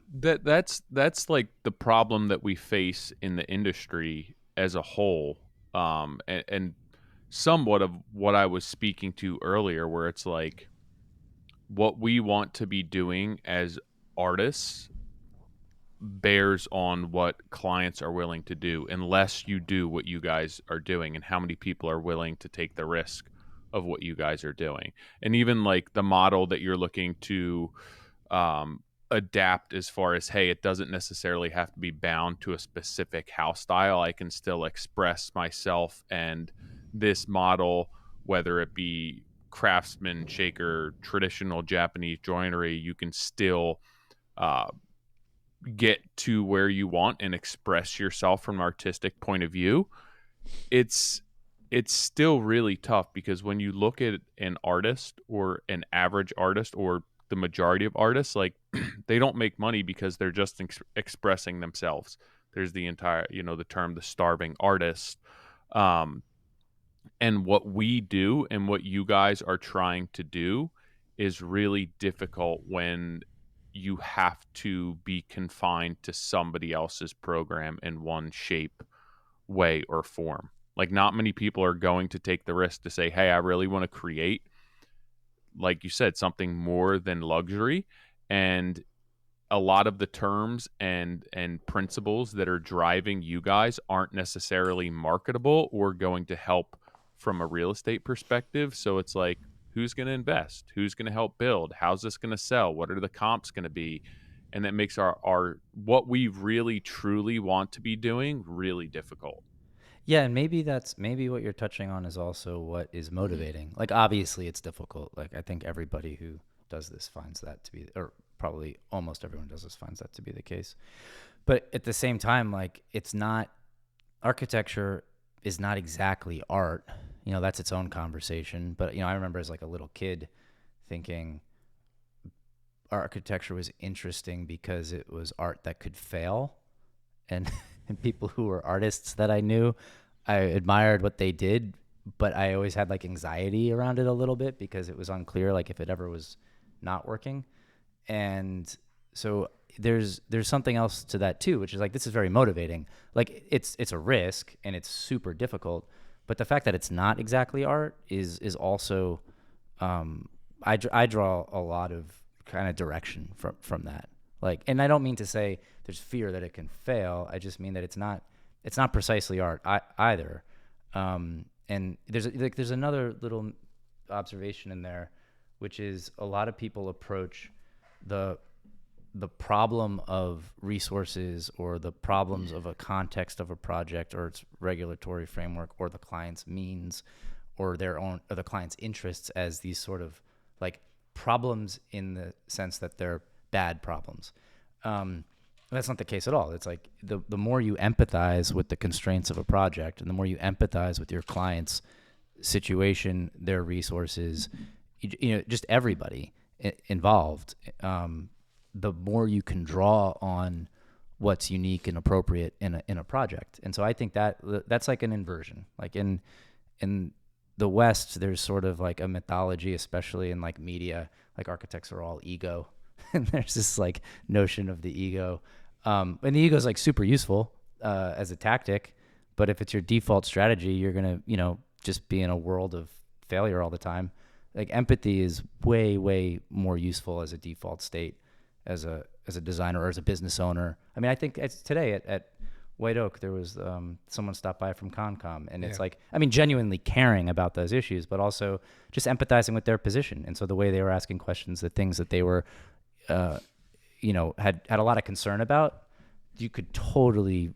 that's like the problem that we face in the industry as a whole, and somewhat of what I was speaking to earlier, where it's like what we want to be doing as artists bears on what clients are willing to do, unless you do what you guys are doing, and how many people are willing to take the risk of what you guys are doing. And even like the model that you're looking to adapt, as far as, hey, it doesn't necessarily have to be bound to a specific house style. I can still express myself, and this model, whether it be craftsman, shaker, traditional Japanese joinery, you can still get to where you want and express yourself from an artistic point of view. It's still really tough, because when you look at an artist, or an average artist, or the majority of artists, like they don't make money because they're just expressing themselves. There's the entire, the term, the starving artist. And what we do and what you guys are trying to do is really difficult when you have to be confined to somebody else's program in one shape, way, or form. Like, not many people are going to take the risk to say, hey, I really want to create, like you said, something more than luxury. And a lot of the terms and principles that are driving you guys aren't necessarily marketable or going to help from a real estate perspective. So it's like, who's going to invest? Who's going to help build? How's this going to sell? What are the comps going to be? And that makes our what we really truly want to be doing really difficult. Yeah, and maybe what you're touching on is also what is motivating. Like, obviously it's difficult. Like, I think everybody who does this finds that to be, or probably almost everyone does this finds that to be the case. But at the same time, like, architecture is not exactly art. That's its own conversation. But, I remember as like a little kid thinking architecture was interesting because it was art that could fail. And people who were artists that I knew, I admired what they did, but I always had like anxiety around it a little bit, because it was unclear, like, if it ever was not working. And so there's something else to that too, which is like, this is very motivating. Like, it's a risk and it's super difficult, but the fact that it's not exactly art is also, I draw a lot of kind of direction from that. Like, and I don't mean to say there's fear that it can fail. I just mean that it's not precisely art either. And there's another little observation in there, which is a lot of people approach the problem of resources, or the problems of a context of a project, or its regulatory framework, or the client's means, or the client's interests, as these sort of like problems, in the sense that they're bad problems. That's not the case at all. It's like the more you empathize with the constraints of a project, and the more you empathize with your client's situation, their resources, just everybody involved, the more you can draw on what's unique and appropriate in a project. And so I think that's like an inversion. Like in the West, there's sort of like a mythology, especially in like media, like architects are all ego. And there's this like notion of the ego. And the ego is like super useful as a tactic, but if it's your default strategy, you're going to, just be in a world of failure all the time. Like empathy is way more useful as a default state as a designer or as a business owner. I mean, I think today at White Oak, there was someone stopped by from Concom, and it's like, I mean, genuinely caring about those issues, but also just empathizing with their position. And so the way they were asking questions, the things that they were, had a lot of concern about, you could totally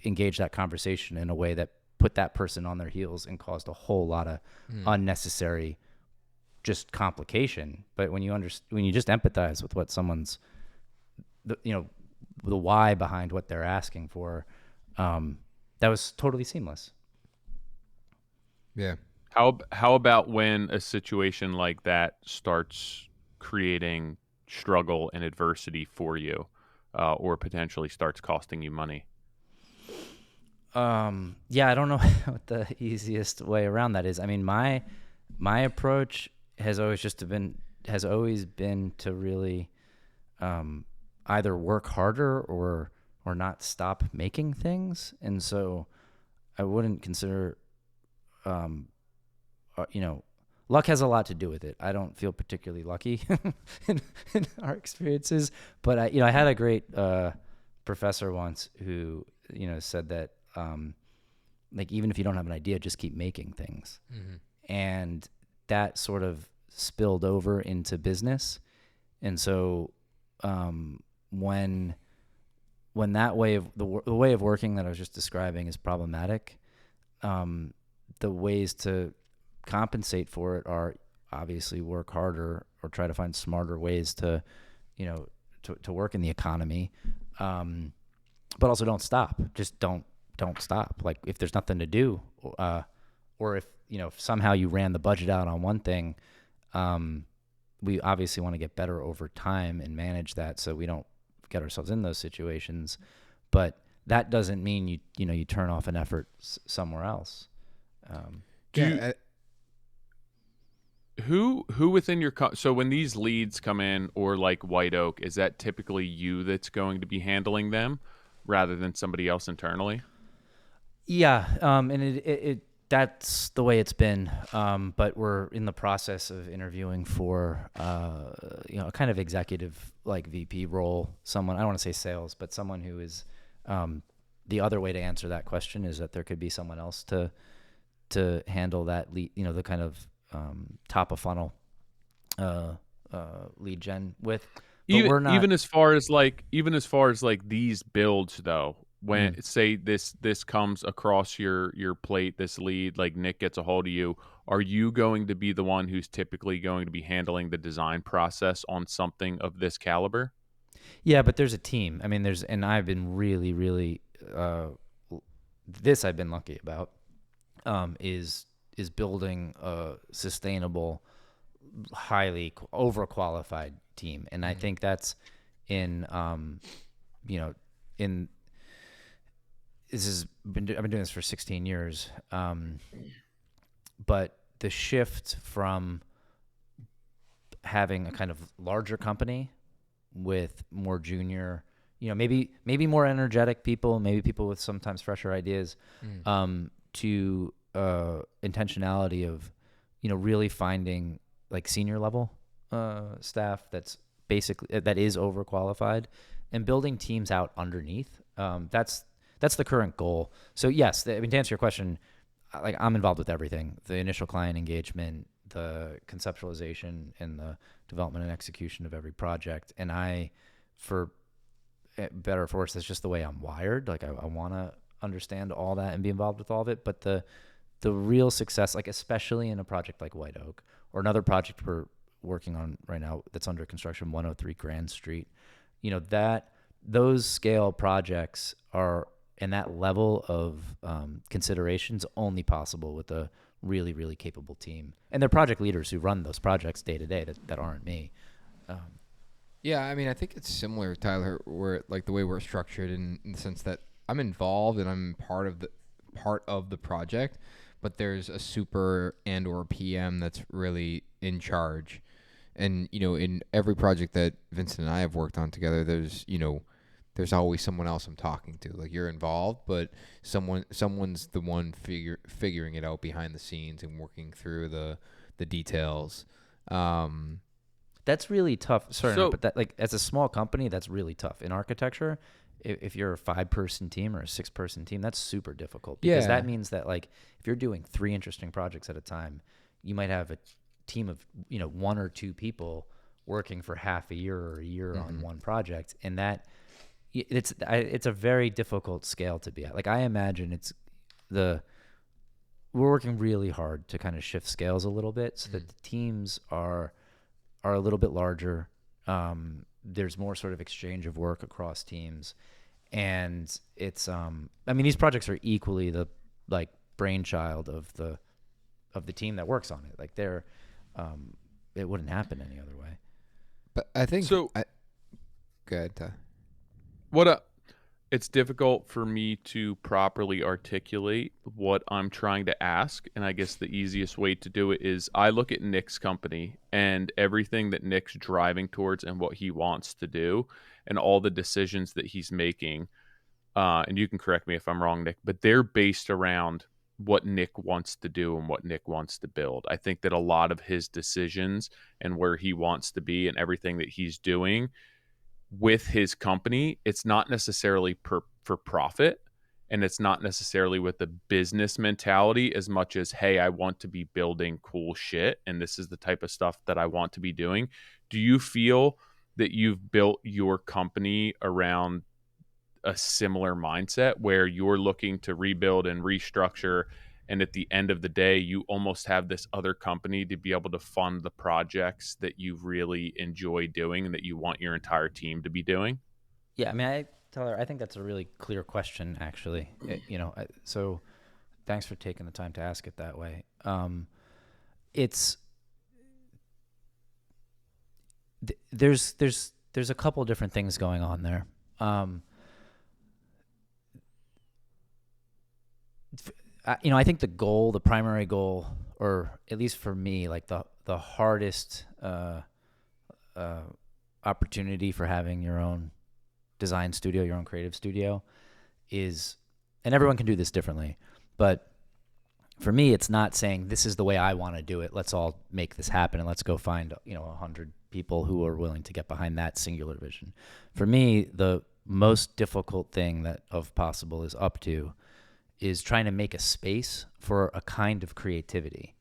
engage that conversation in a way that put that person on their heels and caused a whole lot of unnecessary just complication. But when you just empathize with what someone's, the why behind what they're asking for, that was totally seamless. Yeah. How about when a situation like that starts creating struggle and adversity for you, or potentially starts costing you money? I don't know what the easiest way around that is. I mean, my approach has always been to really either work harder or not stop making things. And so I wouldn't consider, luck has a lot to do with it. I don't feel particularly lucky in our experiences, but I had a great professor once who, said that, like, even if you don't have an idea, just keep making things. Mm-hmm. And that sort of spilled over into business. And so, when that way of the way of working that I was just describing is problematic, the ways to compensate for it are obviously work harder or try to find smarter ways to work in the economy, but also don't stop. Just don't stop. Like, if there's nothing to do, or if somehow you ran the budget out on one thing, we obviously want to get better over time and manage that so we don't get ourselves in those situations. But that doesn't mean you turn off an effort somewhere else. Who within your so when these leads come in, or like White Oak, is that typically you that's going to be handling them rather than somebody else internally? Yeah, and it that's the way it's been. But we're in the process of interviewing for a kind of executive, like, VP role. Someone, I don't want to say sales, but someone who is the other way to answer that question is that there could be someone else to handle that lead, the kind of top of funnel lead gen with. But we're not, even as far as like these builds though. When say this comes across your plate, this lead, like Nick gets a hold of you, are you going to be the one who's typically going to be handling the design process on something of this caliber? Yeah, but there's a team. I mean, and I've been really, really, this I've been lucky about, is building a sustainable, highly overqualified team. And I think that's I've been doing this for 16 years. But the shift from having a kind of larger company with more junior, maybe more energetic people, maybe people with sometimes fresher ideas, to intentionality of, really finding like senior level staff that is overqualified, and building teams out underneath. That's the current goal. So yes, to answer your question, like, I'm involved with everything: the initial client engagement, the conceptualization, and the development and execution of every project. And for better or for worse, that's just the way I'm wired. Like, I want to understand all that and be involved with all of it. But the real success, like especially in a project like White Oak, or another project we're working on right now that's under construction, 103 Grand Street, that those scale projects are, and that level of considerations, only possible with a really, really capable team. And they're project leaders who run those projects day to day that aren't me. Yeah, I mean, I think it's similar, Tyler, where like the way we're structured in the sense that I'm involved and I'm part of the project, but there's a super and or PM that's really in charge. And, in every project that Vincent and I have worked on together, there's there's always someone else I'm talking to. Like, you're involved, but someone's the one figuring it out behind the scenes and working through the details. That's really tough. Sorry, So- but that, like, as a small company, that's really tough. In architecture, if you're a 5-person team or a 6-person team, that's super difficult, because Yeah. that means that, like, if you're doing 3 interesting projects at a time, you might have a team of 1 or 2 people working for half a year or a year on one project, and that it's a very difficult scale to be at. Like, I imagine we're working really hard to kind of shift scales a little bit so that the teams are a little bit larger. There's more sort of exchange of work across teams, and it's I mean, these projects are equally the, like, brainchild of the team that works on it. Like, they're it wouldn't happen any other way. But I think So- go ahead, Ty. It's difficult for me to properly articulate what I'm trying to ask, and I guess the easiest way to do it is I look at Nick's company and everything that Nick's driving towards and what he wants to do and all the decisions that he's making. And you can correct me if I'm wrong, Nick, but they're based around what Nick wants to do and what Nick wants to build. I think that a lot of his decisions and where he wants to be and everything that he's doing with his company, it's not necessarily for profit, and it's not necessarily with the business mentality as much as, hey, I want to be building cool shit and this is the type of stuff that I want to be doing. Do you feel that you've built your company around a similar mindset where you're looking to rebuild and restructure, and at the end of the day you almost have this other company to be able to fund the projects that you really enjoy doing and that you want your entire team to be doing? Yeah, I mean, I think that's a really clear question, actually. So thanks for taking the time to ask it that way. There's a couple different things going on there. I think the primary goal, or at least for me, like the hardest opportunity for having your own design studio, your own creative studio, is, and everyone can do this differently, but for me, it's not saying this is the way I want to do it. Let's all make this happen and let's go find 100 people who are willing to get behind that singular vision. For me, the most difficult thing that Of Possible is up to is trying to make a space for a kind of creativity.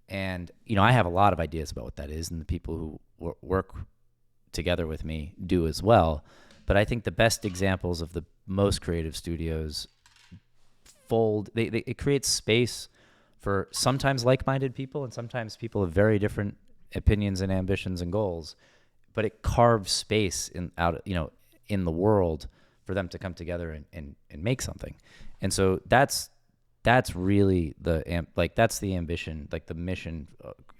And, I have a lot of ideas about what that is, and the people who work together with me do as well. But I think the best examples of the most creative studios it creates space for sometimes like-minded people and sometimes people of very different opinions and ambitions and goals, but it carves space in the world for them to come together and make something. And so that's really that's the ambition, like the mission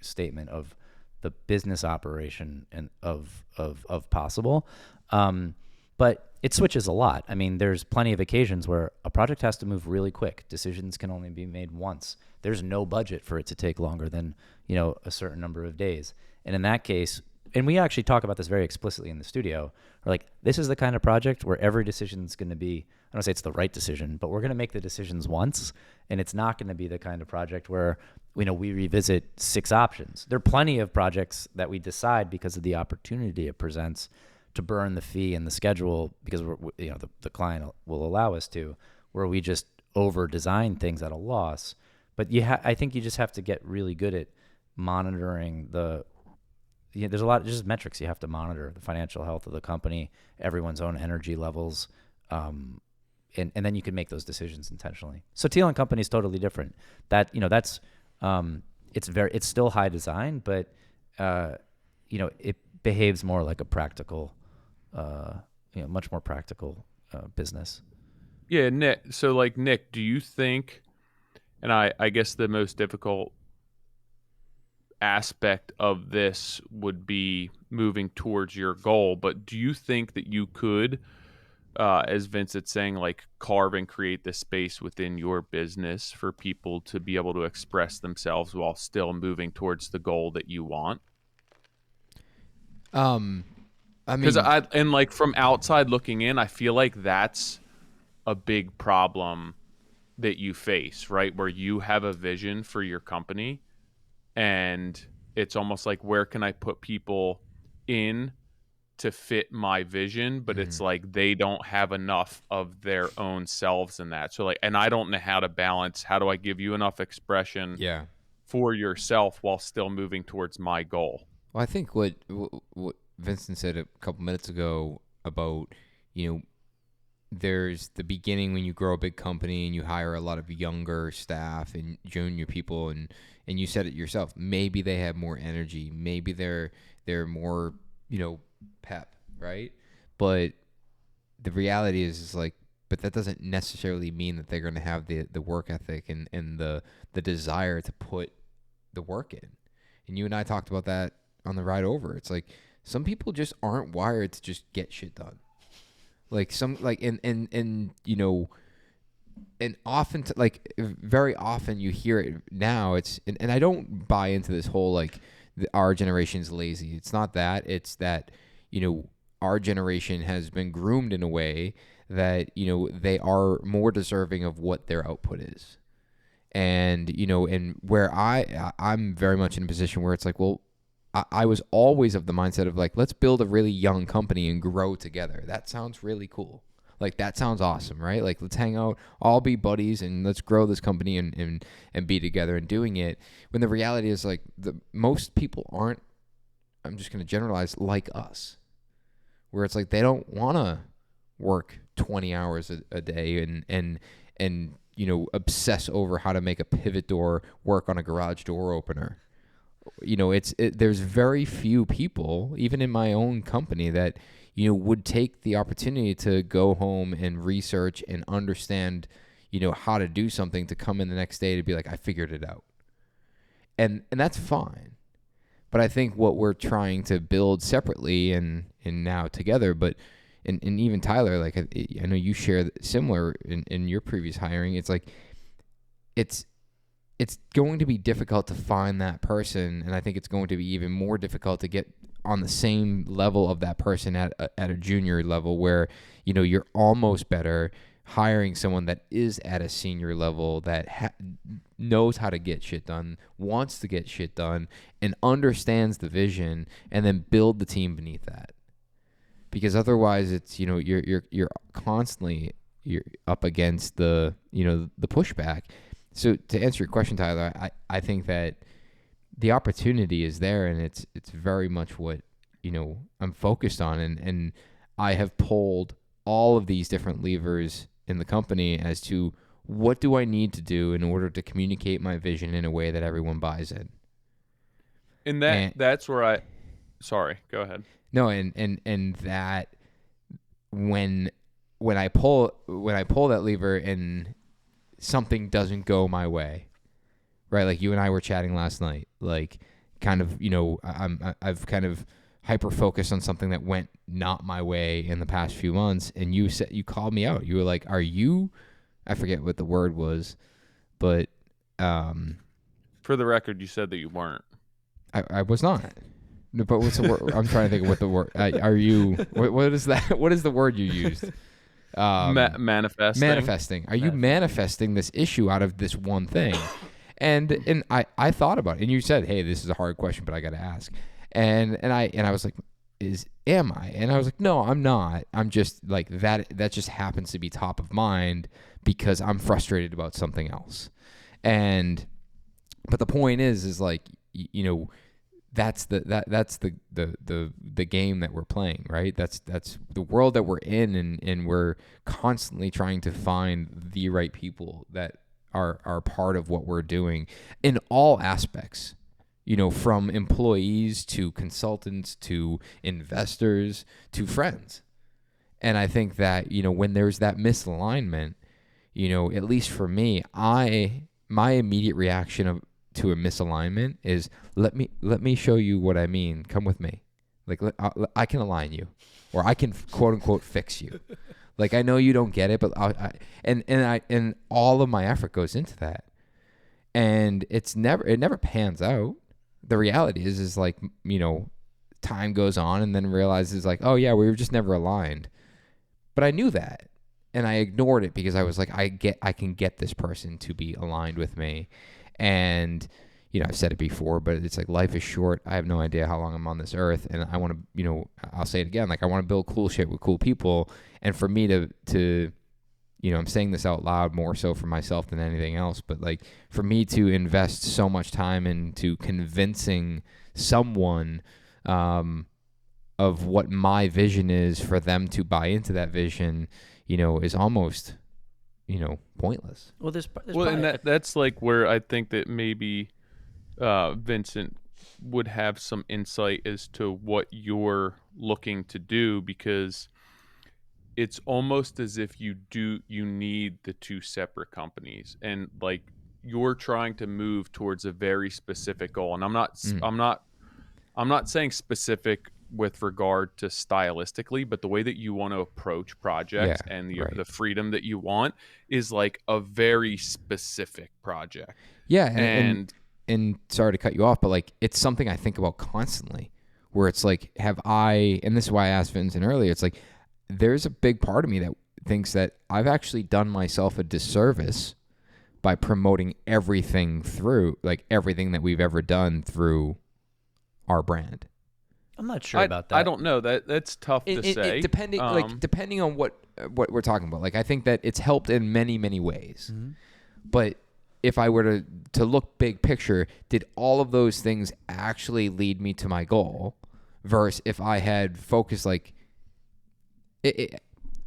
statement of the business operation and of Possible. But it switches a lot. I mean, there's plenty of occasions where a project has to move really quick. Decisions can only be made once. There's no budget for it to take longer than, a certain number of days. And in that case, and we actually talk about this very explicitly in the studio, we're like, this is the kind of project where every decision is going to be, I don't say it's the right decision, but we're going to make the decisions once, and it's not going to be the kind of project where, we revisit 6 options. There are plenty of projects that we decide because of the opportunity it presents to burn the fee and the schedule because the client will allow us to, where we just over design things at a loss. But I think you just have to get really good at monitoring there's a lot of just metrics you have to monitor: the financial health of the company, everyone's own energy levels, and then you can make those decisions intentionally. So Teal & Company is totally different. That's it's still high design, but it behaves more like a practical, much more practical business. Yeah, Nick. So, like, Nick, do you think, and I guess the most difficult aspect of this would be moving towards your goal, but do you think that you could, as Vincent's saying, like, carve and create this space within your business for people to be able to express themselves while still moving towards the goal that you want? I mean, Because and like from outside looking in, I feel like that's a big problem that you face, right? Where you have a vision for your company, and it's almost like, where can I put people in to fit my vision? But it's like they don't have enough of their own selves in that. So like, and I don't know how to balance. How do I give you enough expression yeah. for yourself while still moving towards my goal? Well, I think what Vincent said a couple minutes ago about, there's the beginning when you grow a big company and you hire a lot of younger staff and junior people, and you said it yourself. Maybe they have more energy. Maybe they're more, pep, right? But the reality is like, but that doesn't necessarily mean that they're going to have the work ethic and the desire to put the work in. And you and I talked about that on the ride over. It's like some people just aren't wired to just get shit done. Like and often very often you hear it now. And I don't buy into this whole like our generation's lazy. It's not that. It's that our generation has been groomed in a way that they are more deserving of what their output is. And and where I'm very much in a position where it's like, well, I was always of the mindset of like, let's build a really young company and grow together. That sounds really cool. Like, that sounds awesome, right? Like, let's hang out, all be buddies, and let's grow this company and be together and doing it. When the reality is like, most people aren't, I'm just going to generalize, like us, where it's like they don't want to work 20 hours a day and obsess over how to make a pivot door work on a garage door opener. There's very few people, even in my own company, that would take the opportunity to go home and research and understand how to do something, to come in the next day to be like, I figured it out. And that's fine. But I think what we're trying to build separately and now together, but and even Tyler, like I know you share similar in your previous hiring. It's like it's going to be difficult to find that person, and I think it's going to be even more difficult to get on the same level of that person at a junior level, where you're almost better hiring someone that is at a senior level that knows how to get shit done, wants to get shit done, and understands the vision, and then build the team beneath that. Because otherwise, it's you're constantly up against the the pushback. So to answer your question, Tyler, I think that the opportunity is there, and it's very much what I'm focused on, and I have pulled all of these different levers in the company as to what do I need to do in order to communicate my vision in a way that everyone buys in. And that's where sorry, go ahead. No, and that when I pull that lever and something doesn't go my way, right? Like you and I were chatting last night, like kind of, I've kind of hyper focused on something that went not my way in the past few months. And you called me out. You were like, I forget what the word was, but, for the record, you said that you weren't. I was not. No, but what's the word? I'm trying to think of what the word, are you, what is that? What is the word you used? Manifesting. Manifesting. Are you manifesting this issue out of this one thing? And I thought about it, and you said, hey, this is a hard question, but I got to ask. And I was like, am I? And I was like, no, I'm not. I'm just like that just happens to be top of mind because I'm frustrated about something else. But the point is like, that's the game that we're playing, right? That's the world that we're in, and we're constantly trying to find the right people that are part of what we're doing in all aspects, from employees to consultants to investors to friends. And I think that, when there's that misalignment, at least for me, my immediate reaction to a misalignment is let me show you what I mean. Come with me. Like I can align you, or I can quote unquote fix you. Like, I know you don't get it, but and all of my effort goes into that, and it never pans out. The reality is like time goes on and then realizes like, oh yeah, we were just never aligned. But I knew that, and I ignored it because I was like, I can get this person to be aligned with me. And I've said it before, but it's like, life is short. I have no idea how long I'm on this earth, and I want to, I'll say it again, like I want to build cool shit with cool people. And for me to I'm saying this out loud more so for myself than anything else, but like for me to invest so much time into convincing someone of what my vision is, for them to buy into that vision, is almost, pointless. Well, there's and that's like where I think that maybe Vincent would have some insight as to what you're looking to do, because it's almost as if you need the two separate companies, and like you're trying to move towards a very specific goal. And I'm not saying specific with regard to stylistically, but the way that you want to approach projects and the freedom that you want is like a very specific project. Yeah. And sorry to cut you off, but like, it's something I think about constantly, where it's like, and this is why I asked Vincent earlier, it's like, there's a big part of me that thinks that I've actually done myself a disservice by promoting everything that we've ever done through our brand. I'm not sure about that. I don't know. That's tough to say. Depending on what we're talking about. Like, I think that it's helped in many, many ways. Mm-hmm. But if I were to look big picture, did all of those things actually lead me to my goal? Versus if I had focused like...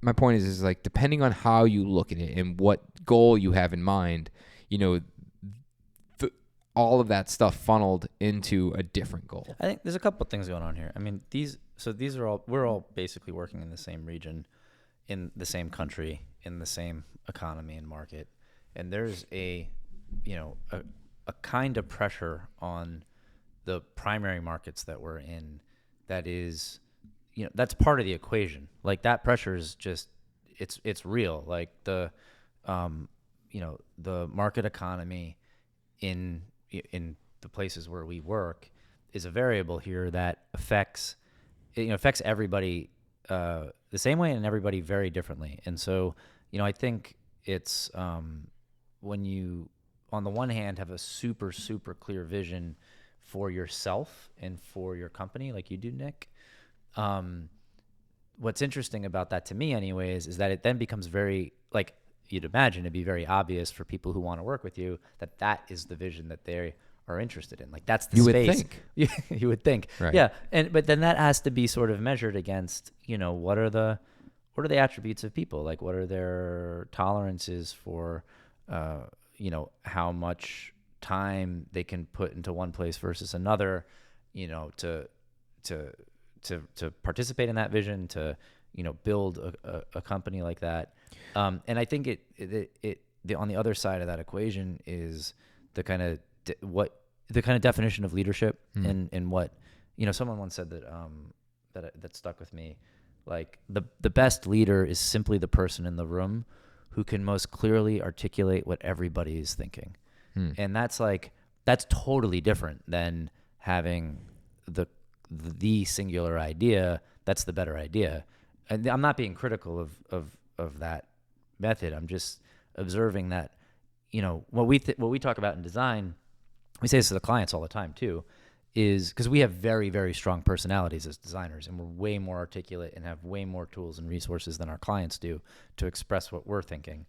my point is like, depending on how you look at it and what goal you have in mind, all of that stuff funneled into a different goal. I think there's a couple of things going on here. I mean, we're all basically working in the same region, in the same country, in the same economy and market. And there's a kind of pressure on the primary markets that we're in that is, that's part of the equation. Like, that pressure is just, it's real. Like the market economy in the places where we work is a variable here that affects everybody the same way, and everybody very differently. And so, I think it's when you, on the one hand, have a super, super clear vision for yourself and for your company, like you do, Nick. What's interesting about that, to me anyways, is that it then becomes very, like, you'd imagine it'd be very obvious for people who want to work with you that is the vision that they are interested in. Like, that's the space. Would think. You would think. Right. Yeah. But then that has to be sort of measured against, what are the attributes of people? Like, what are their tolerances for, how much time they can put into one place versus another, to participate in that vision, to, build a company like that. And I think on the other side of that equation is the kind of definition of leadership, and what, someone once said that stuck with me. Like, the best leader is simply the person in the room who can most clearly articulate what everybody is thinking. And that's totally different than having the singular idea. That's the better idea. And I'm not being critical of that method. I'm just observing that, what we talk about in design, we say this to the clients all the time too, is because we have very, very strong personalities as designers, and we're way more articulate and have way more tools and resources than our clients do to express what we're thinking.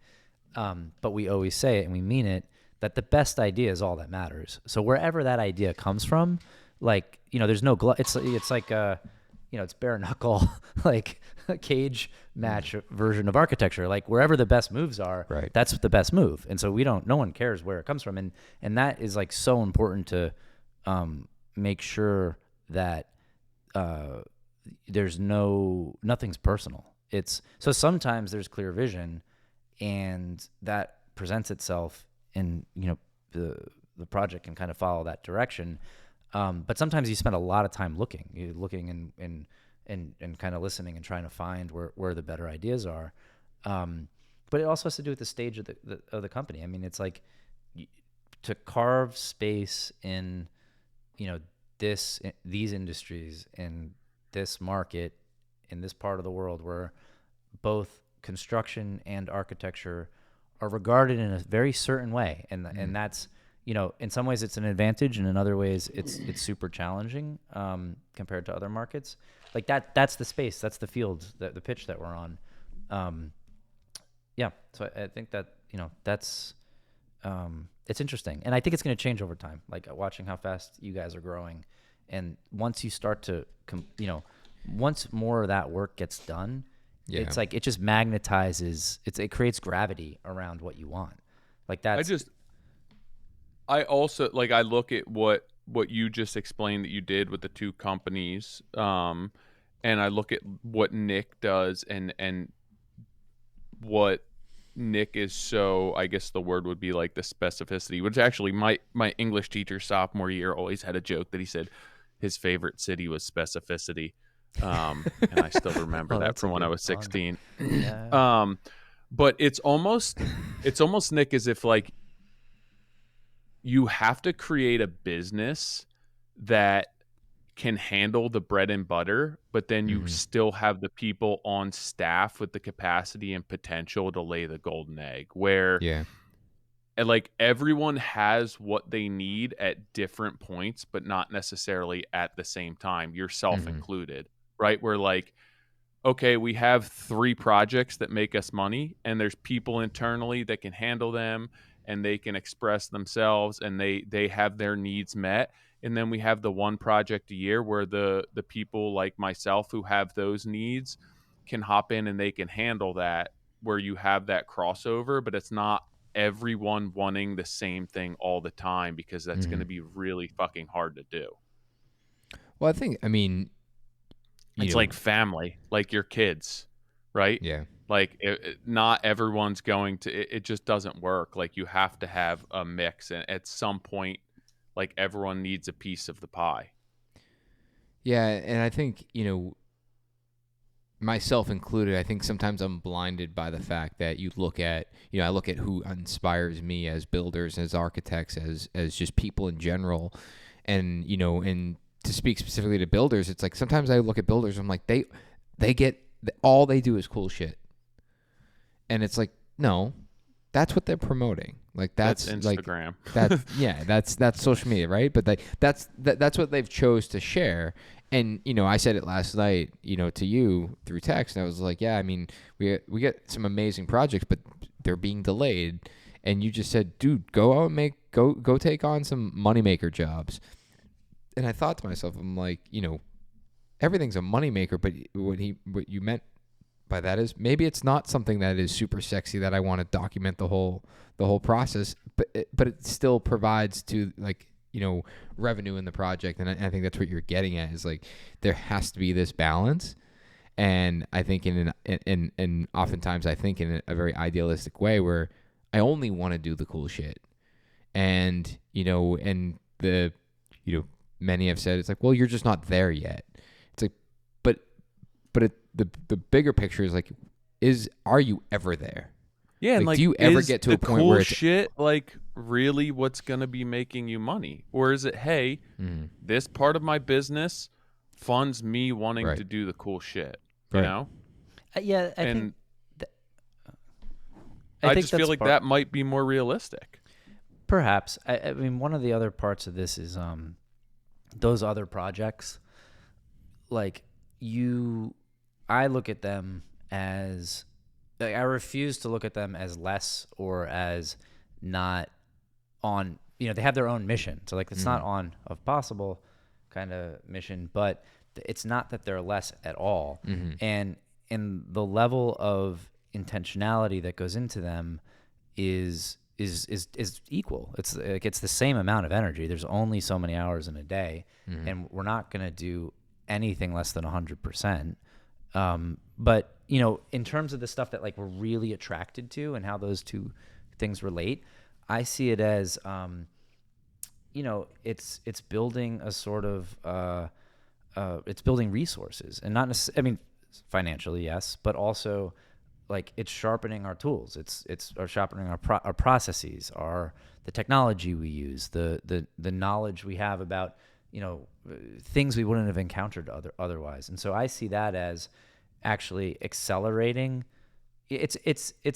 But we always say it, and we mean it, that the best idea is all that matters. So wherever that idea comes from, like, there's no it's like it's bare knuckle, like a cage match version of architecture. Like, wherever the best moves are, right, that's the best move. And so no one cares where it comes from. And that is like so important to make sure that there's nothing's personal. So sometimes there's clear vision, and that presents itself, and the project can kind of follow that direction. But sometimes you spend a lot of time looking and kind of listening and trying to find where the better ideas are. But it also has to do with the stage of the company. I mean, it's like to carve space in, these industries in this market in this part of the world where both construction and architecture are regarded in a very certain way, and that's, in some ways it's an advantage, and in other ways it's super challenging compared to other markets. Like that's the space, that's the field, the pitch that we're on. So I think that that's it's interesting, and I think it's going to change over time. Like watching how fast you guys are growing, and once you start to once more of that work gets done, it's like it just magnetizes. It creates gravity around what you want. Like that's. I also like, I look at what you just explained that you did with the two companies, and I look at what Nick does, and what Nick is, so I guess the word would be like the specificity, which actually my English teacher sophomore year always had a joke that he said his favorite city was specificity. And I still remember that from when I was 16. Yeah. But it's almost Nick, as if like you have to create a business that can handle the bread and butter, but then you still have the people on staff with the capacity and potential to lay the golden egg, where and like everyone has what they need at different points, but not necessarily at the same time, yourself included, right? Where like, okay, we have 3 projects that make us money, and there's people internally that can handle them, and they can express themselves, and they have their needs met. And then we have the one project a year where the people like myself who have those needs can hop in and they can handle that, where you have that crossover, but it's not everyone wanting the same thing all the time, because that's going to be really fucking hard to do. Well, I mean, it's like family, like your kids, right? Yeah. Like not everyone's going to, it just doesn't work. Like you have to have a mix, and at some point, like everyone needs a piece of the pie. Yeah, and I think, myself included, I think sometimes I'm blinded by the fact that you look at, I look at who inspires me as builders, as architects, as just people in general. And, and to speak specifically to builders, it's like sometimes I look at builders, I'm like, they get, all they do is cool shit. And it's like, no, that's what they're promoting. Like that's Instagram. Like, that's social media, right? But that's what they've chose to share. And I said it last night, to you through text, and I was like, yeah, I mean, we get some amazing projects, but they're being delayed. And you just said, dude, go out and go take on some moneymaker jobs. And I thought to myself, I'm like, everything's a moneymaker, but what you meant by that is maybe it's not something that is super sexy that I want to document the whole process, but it still provides to, like, revenue in the project. And I think that's what you're getting at, is like there has to be this balance. And I think in oftentimes I think in a very idealistic way, where I only want to do the cool shit. And many have said, it's like, well, you're just not there yet. It's like, but the bigger picture is like, are you ever there? Yeah, and like, do you ever get to a point cool where it's shit like really what's gonna be making you money, or is it, hey, this part of my business funds me wanting to do the cool shit, you know? Yeah, I just feel like that might be more realistic. Perhaps. I mean, one of the other parts of this is those other projects. Like I look at them as, like, I refuse to look at them as less or as not on, they have their own mission. So like it's not on of possible kind of mission, but it's not that they're less at all. And the level of intentionality that goes into them is equal. It's like, it's the same amount of energy. There's only so many hours in a day, and we're not going to do anything less than 100%. But in terms of the stuff that like we're really attracted to and how those two things relate, I see it as, it's building a sort of, it's building resources, and not necessarily, I mean, financially, yes, but also like it's sharpening our tools. It's sharpening our processes, the technology we use, the knowledge we have about, things we wouldn't have encountered otherwise. And so I see that as actually accelerating. It's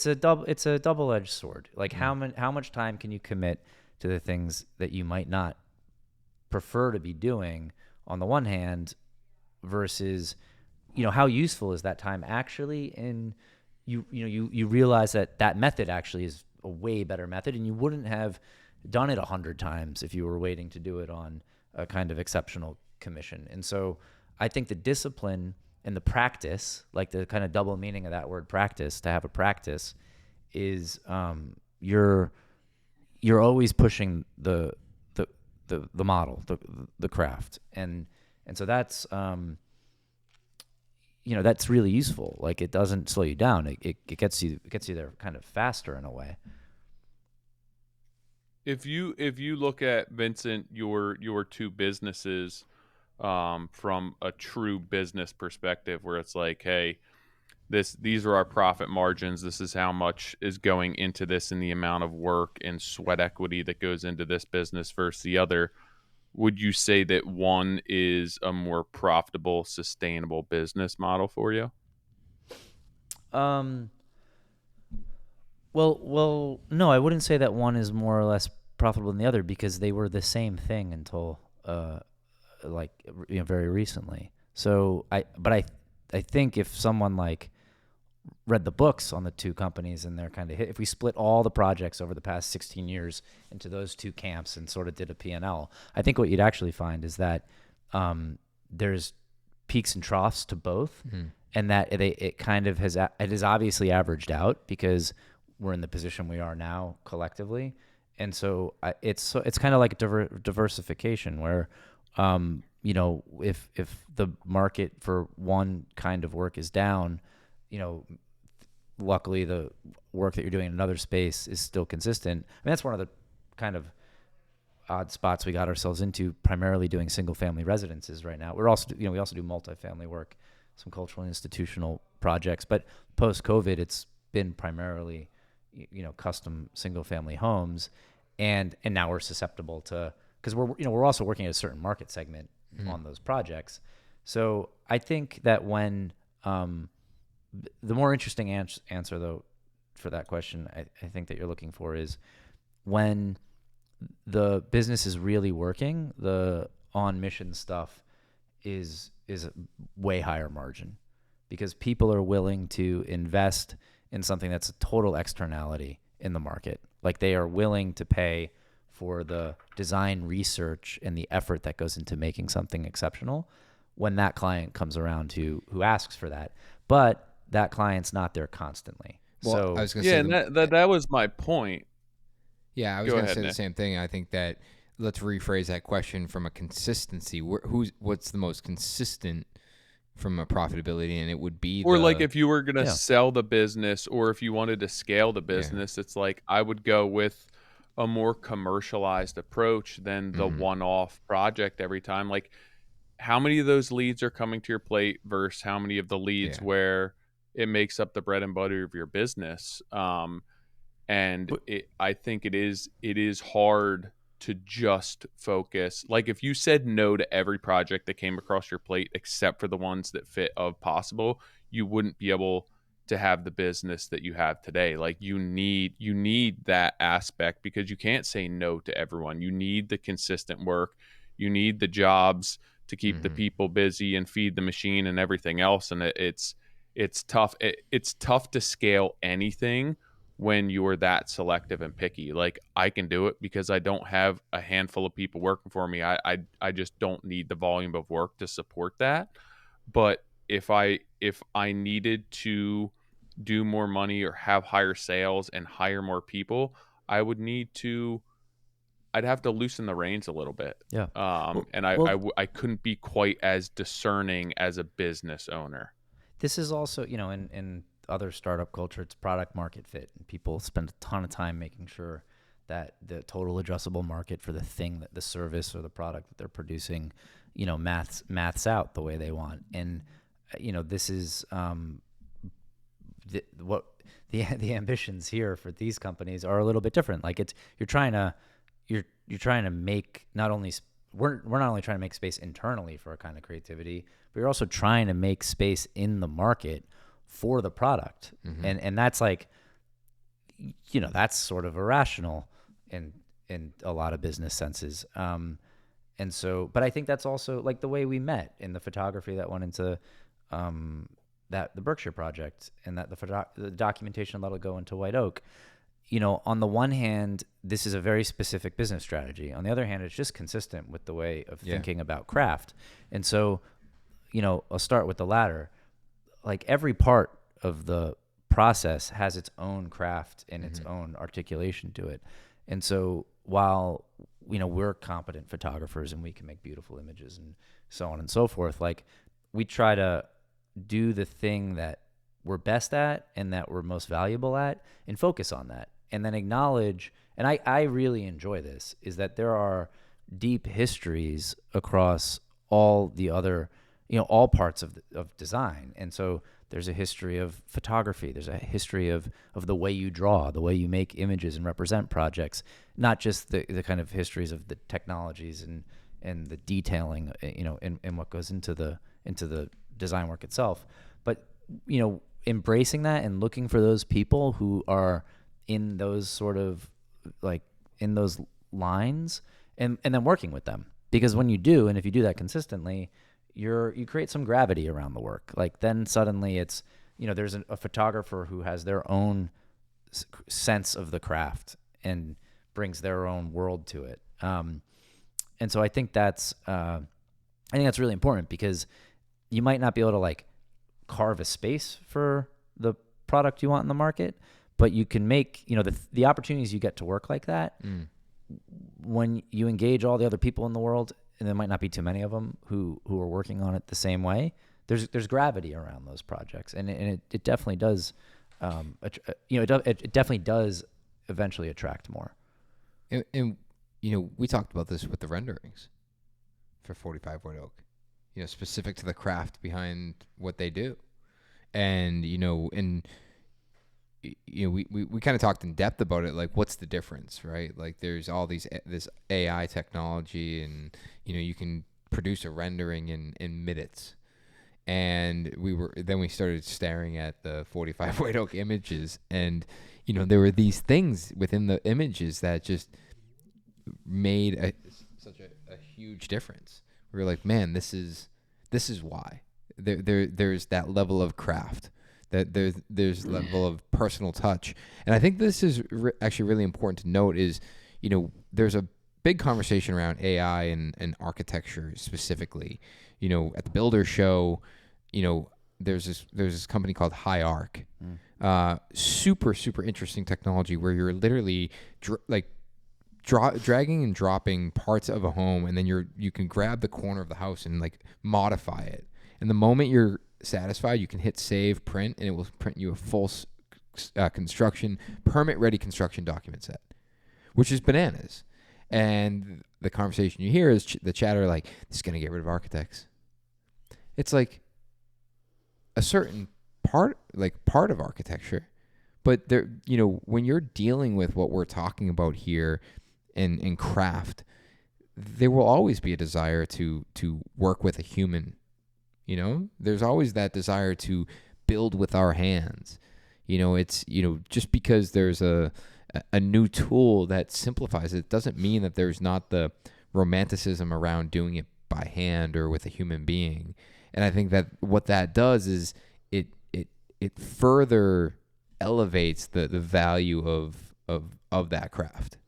a double-edged sword. Like how much time can you commit to the things that you might not prefer to be doing on the one hand, versus, how useful is that time actually? And you realize that method actually is a way better method, and you wouldn't have done it 100 times if you were waiting to do it on a kind of exceptional commission. And so I think the discipline and the practice, like the kind of double meaning of that word practice, to have a practice, is you're always pushing the model, the craft, and so that's that's really useful. Like, it doesn't slow you down. It gets you there kind of faster in a way. If you look at, Vincent, your two businesses from a true business perspective, where it's like, hey, these are our profit margins, this is how much is going into this, and the amount of work and sweat equity that goes into this business versus the other, would you say that one is a more profitable, sustainable business model for you? Well, no, I wouldn't say that one is more or less profitable than the other, because they were the same thing until very recently. So I think if someone like read the books on the two companies and they're kind of hit, if we split all the projects over the past 16 years into those two camps and sort of did a P&L, I think what you'd actually find is that there's peaks and troughs to both, and that it is obviously averaged out because we're in the position we are now collectively. And so it's kind of like diversification, where if the market for one kind of work is down, luckily the work that you're doing in another space is still consistent. I mean, that's one of the kind of odd spots we got ourselves into, primarily doing single family residences right now. We're also, we also do multifamily work, some cultural and institutional projects, but post COVID, it's been primarily, custom single family homes. And now we're susceptible to, because we're also working at a certain market segment on those projects. So I think that when, the more interesting answer though for that question, I think that you're looking for, is when the business is really working, the on mission stuff is a way higher margin, because people are willing to invest in something that's a total externality in the market. Like, they are willing to pay for the design research and the effort that goes into making something exceptional when that client comes around who asks for that. But that client's not there constantly. Well, so I was going to say, and that was my point. Yeah, I was going to say the same thing. I think that, let's rephrase that question from a consistency. What's the most consistent from a profitability? And it would be, or like if you were going to sell the business, or if you wanted to scale the business, it's like I would go with a more commercialized approach than the one-off project every time. Like, how many of those leads are coming to your plate versus how many of the leads where it makes up the bread and butter of your business. I think it is hard to just focus. Like, if you said no to every project that came across your plate except for the ones that fit of possible, you wouldn't be able to have the business that you have today. Like, you need that aspect, because you can't say no to everyone. You need the consistent work. You need the jobs to keep the people busy and feed the machine and everything else. And it's tough. It's tough to scale anything when you're that selective and picky. Like, I can do it because I don't have a handful of people working for me. I just don't need the volume of work to support that. But if I needed to do more money or have higher sales and hire more people, I'd have to loosen the reins a little bit. Yeah. I couldn't be quite as discerning as a business owner. This is also, in other startup culture, it's product market fit, and people spend a ton of time making sure that the total addressable market for the thing, that the service or the product that they're producing, maths out the way they want. And this is the ambitions here for these companies are a little bit different. Like, you're trying to make not only we're not only trying to make space internally for a kind of creativity, but you're also trying to make space in the market for the product. And that's like, that's sort of irrational in a lot of business senses. And so, but I think that's also like the way we met in the photography that went into the Berkshire project, and that the documentation that'll go into White Oak. On the one hand, this is a very specific business strategy. On the other hand, it's just consistent with the way of thinking about craft. And so, I'll start with the latter. Like every part of the process has its own craft and its own articulation to it. And so while, we're competent photographers and we can make beautiful images and so on and so forth, like we try to do the thing that we're best at and that we're most valuable at and focus on that. And then acknowledge, and I really enjoy this, is that there are deep histories across all the other, all parts of design. And so there's a history of photography. There's a history of the way you draw, the way you make images and represent projects, not just the kind of histories of the technologies and the detailing, and what goes into the design work itself. But, embracing that and looking for those people who are in those sort of like in those lines and then working with them. Because when you do, and if you do that consistently, you create some gravity around the work. Like then suddenly it's, there's a photographer who has their own sense of the craft and brings their own world to it. And so I think that's really important, because you might not be able to like carve a space for the product you want in the market, but you can make, the opportunities you get to work like that when you engage all the other people in the world, and there might not be too many of them who are working on it the same way. There's gravity around those projects, and it definitely does, it definitely does eventually attract more. And we talked about this with the renderings for 45 White Oak, specific to the craft behind what they do. And, we kind of talked in depth about it, like what's the difference, right? Like there's all this AI technology, and, you can produce a rendering in minutes. And we started staring at the 45 White Oak images, and, there were these things within the images that just made such a huge difference. We were like, man, this is why there's that level of craft, that there's level of personal touch. And I think this is actually really important to note is, there's a big conversation around AI and architecture specifically. At the Builder Show, there's this company called High-Arc. Super, super interesting technology where you're literally dragging and dropping parts of a home, and then you can grab the corner of the house and like modify it. And the moment you're satisfied, you can hit save, print, and it will print you a full permit-ready construction document set, which is bananas. And the conversation you hear is the chatter like, this is going to get rid of architects. It's like a certain part of architecture, but there, when you're dealing with what we're talking about here in craft, there will always be a desire to work with a human. There's always that desire to build with our hands. It's, just because there's a new tool that simplifies it doesn't mean that there's not the romanticism around doing it by hand or with a human being. And I think that what that does is it further elevates the value of that craft.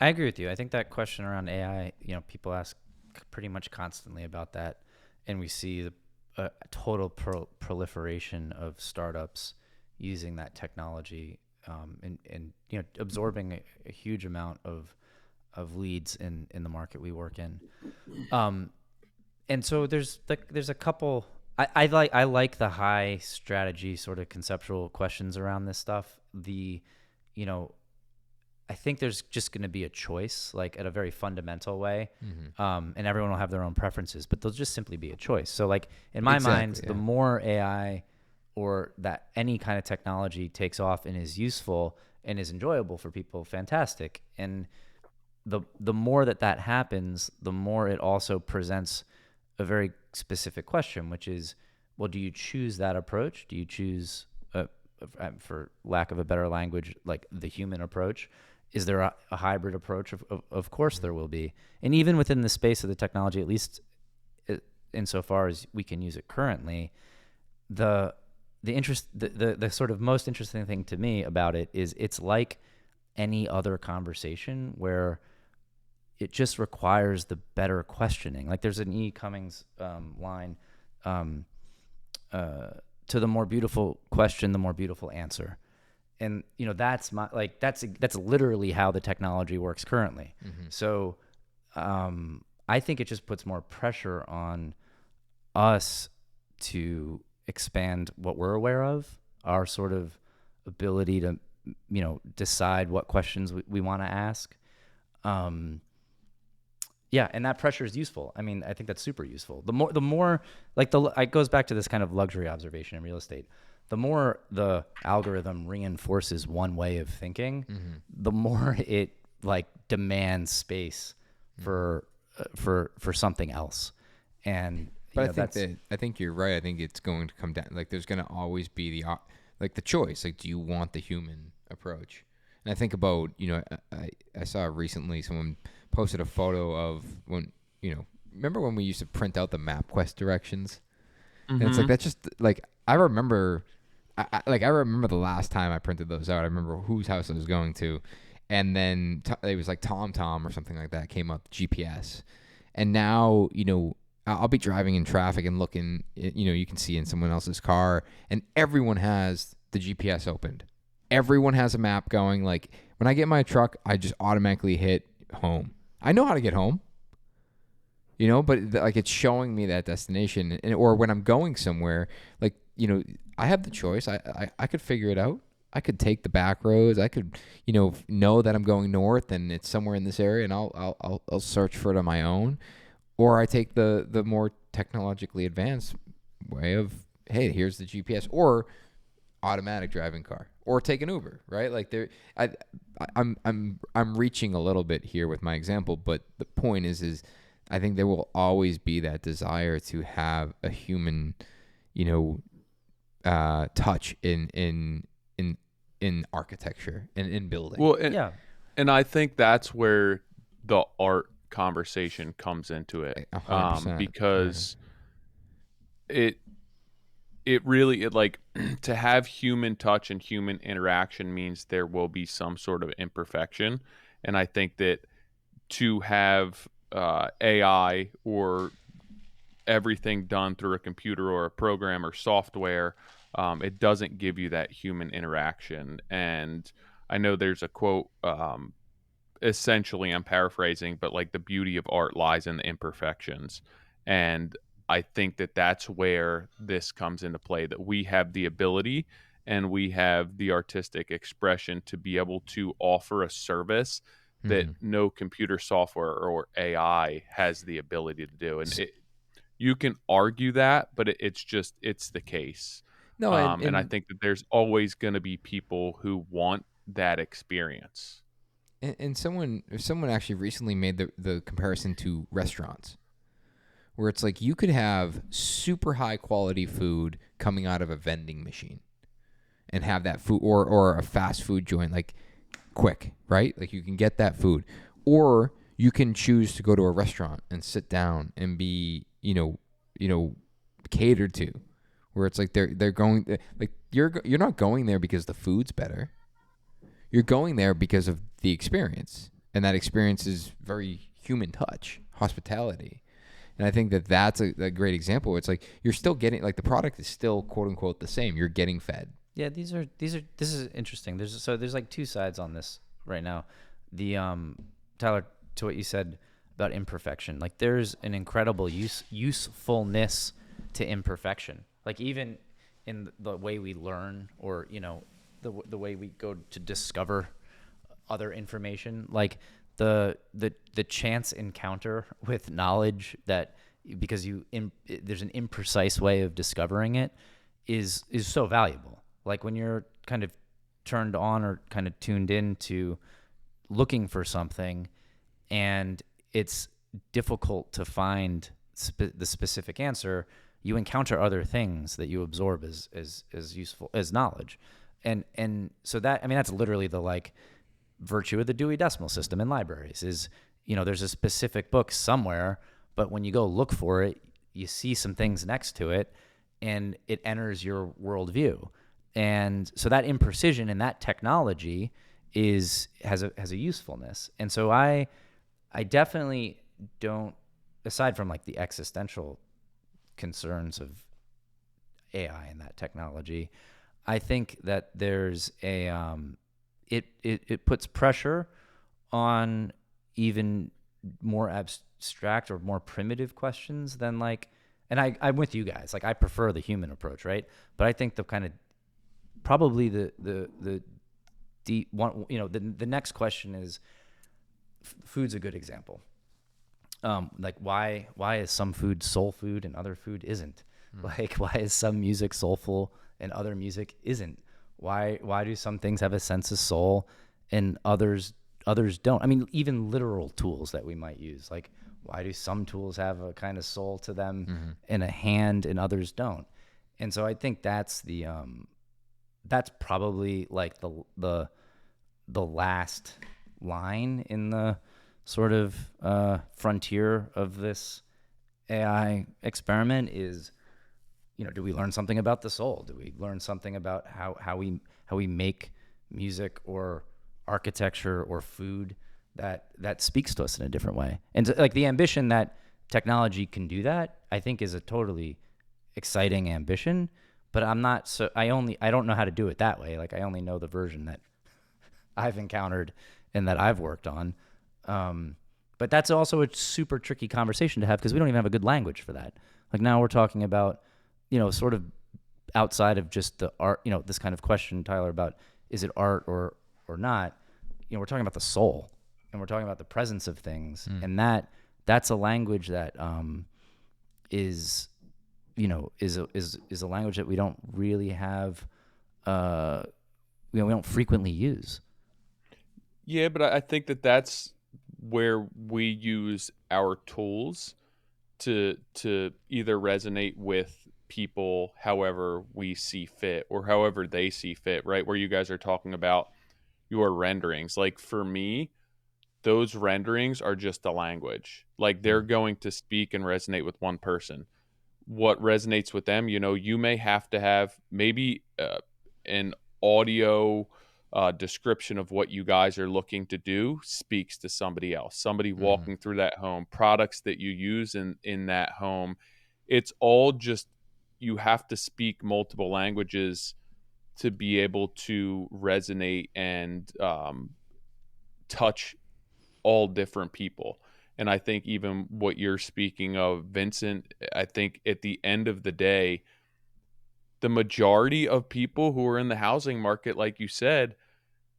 I agree with you. I think that question around AI, people ask pretty much constantly about that. And we see a total proliferation of startups using that technology, and absorbing a huge amount of leads in the market we work in. And so there's a couple. I like the high strategy sort of conceptual questions around this stuff. I think there's just going to be a choice, like at a very fundamental way, and everyone will have their own preferences, but there'll just simply be a choice. So like in my mind, the more AI or that any kind of technology takes off and is useful and is enjoyable for people, fantastic. And the more that happens, the more it also presents a very specific question, which is, well, do you choose that approach? Do you choose, for lack of a better language, like the human approach? Is there a hybrid approach? Of course there will be. And even within the space of the technology, at least insofar as we can use it currently, the sort of most interesting thing to me about it is it's like any other conversation where it just requires the better questioning. Like there's an E. Cummings line, to the more beautiful question, the more beautiful answer. And that's that's literally how the technology works currently. Mm-hmm. So I think it just puts more pressure on us to expand what we're aware of, our sort of ability to decide what questions we want to ask. Yeah, and that pressure is useful. I mean, I think that's super useful. The more like it goes back to this kind of luxury observation in real estate. The more the algorithm reinforces one way of thinking, mm-hmm. the more it like demands space for something else. And but I think you're right. I think it's going to come down. Like there's going to always be the choice. Like, do you want the human approach? And I think about I saw recently someone posted a photo of when remember when we used to print out the MapQuest directions, mm-hmm. and it's like that's just like I remember the last time I printed those out. I remember whose house I was going to, and then it was like TomTom or something like that came up, GPS, and now I'll be driving in traffic and looking, you can see in someone else's car, and everyone has the GPS opened. Everyone has a map going. Like when I get my truck, I just automatically hit home. I know how to get home, but like it's showing me that destination. Or when I'm going somewhere, like, I have the choice. I could figure it out. I could take the back roads. I could, know that I'm going north and it's somewhere in this area, and I'll search for it on my own. Or I take the more technologically advanced way of, hey, here's the GPS, or automatic driving car, or take an Uber, right? Like I'm reaching a little bit here with my example, but the point is I think there will always be that desire to have a human, touch in architecture and in building. Well, and I think that's where the art conversation comes into it, 100%. because it really like to have human touch and human interaction means there will be some sort of imperfection, and I think that to have AI or everything done through a computer or a program or software, it doesn't give you that human interaction. And I know there's a quote, essentially I'm paraphrasing, but like the beauty of art lies in the imperfections. And I think that that's where this comes into play, that we have the ability and we have the artistic expression to be able to offer a service that no computer software or AI has the ability to do. And you can argue that, but it's the case. No, and I think that there's always going to be people who want that experience. And someone actually recently made the comparison to restaurants, where it's like you could have super high quality food coming out of a vending machine and have that food, or a fast food joint, like quick, right? Like you can get that food, or you can choose to go to a restaurant and sit down and be, catered to, where it's like they're going, like you're not going there because the food's better. You're going there because of the experience, and that experience is very human touch, hospitality. And I think that's a great example. It's like you're still getting, like the product is still quote unquote the same. You're getting fed. Yeah, this is interesting. There's like two sides on this right now. The Tyler, to what you said about imperfection, like there's an incredible usefulness to imperfection. Like even in the way we learn, or the way we go to discover other information, like the chance encounter with knowledge that, because there's an imprecise way of discovering it, is so valuable. Like when you're kind of turned on or kind of tuned in to looking for something, and it's difficult to find the specific answer. You encounter other things that you absorb as useful as knowledge, and so that, I mean, that's literally the like virtue of the Dewey Decimal System in libraries is, there's a specific book somewhere, but when you go look for it, you see some things next to it, and it enters your worldview. And so that imprecision and that technology has a usefulness. And so I definitely don't, aside from like the existential concerns of AI and that technology, I think that there's it puts pressure on even more abstract or more primitive questions than like, and I'm with you guys, like I prefer the human approach, right? But I think the kind of probably the deep one, the next question is, food's a good example. Like why is some food soul food and other food isn't? Like why is some music soulful and other music isn't? Why do some things have a sense of soul and others don't? I mean, even literal tools that we might use, like why do some tools have a kind of soul to them and a hand and others don't? And so I think that's probably like the last line in the sort of frontier of this AI experiment is, do we learn something about the soul? Do we learn something about how we make music or architecture or food that speaks to us in a different way? And like the ambition that technology can do that, I think is a totally exciting ambition, but I don't know how to do it that way. Like I only know the version that I've encountered and that I've worked on. But that's also a super tricky conversation to have because we don't even have a good language for that. Like now we're talking about, sort of outside of just the art, this kind of question, Tyler, about is it art or not? We're talking about the soul and we're talking about the presence of things. And that's a language that is a language that we don't really have, we don't frequently use. Yeah, but I think that's where we use our tools to either resonate with people however we see fit or however they see fit, right? Where you guys are talking about your renderings. Like for me, those renderings are just a language. Like they're going to speak and resonate with one person. What resonates with them, you may have to have maybe an audio description of what you guys are looking to do speaks to somebody else, somebody walking through that home, products that you use in that home. It's all just, you have to speak multiple languages to be able to resonate and touch all different people. And I think even what you're speaking of, Vincent, I think at the end of the day, the majority of people who are in the housing market, like you said,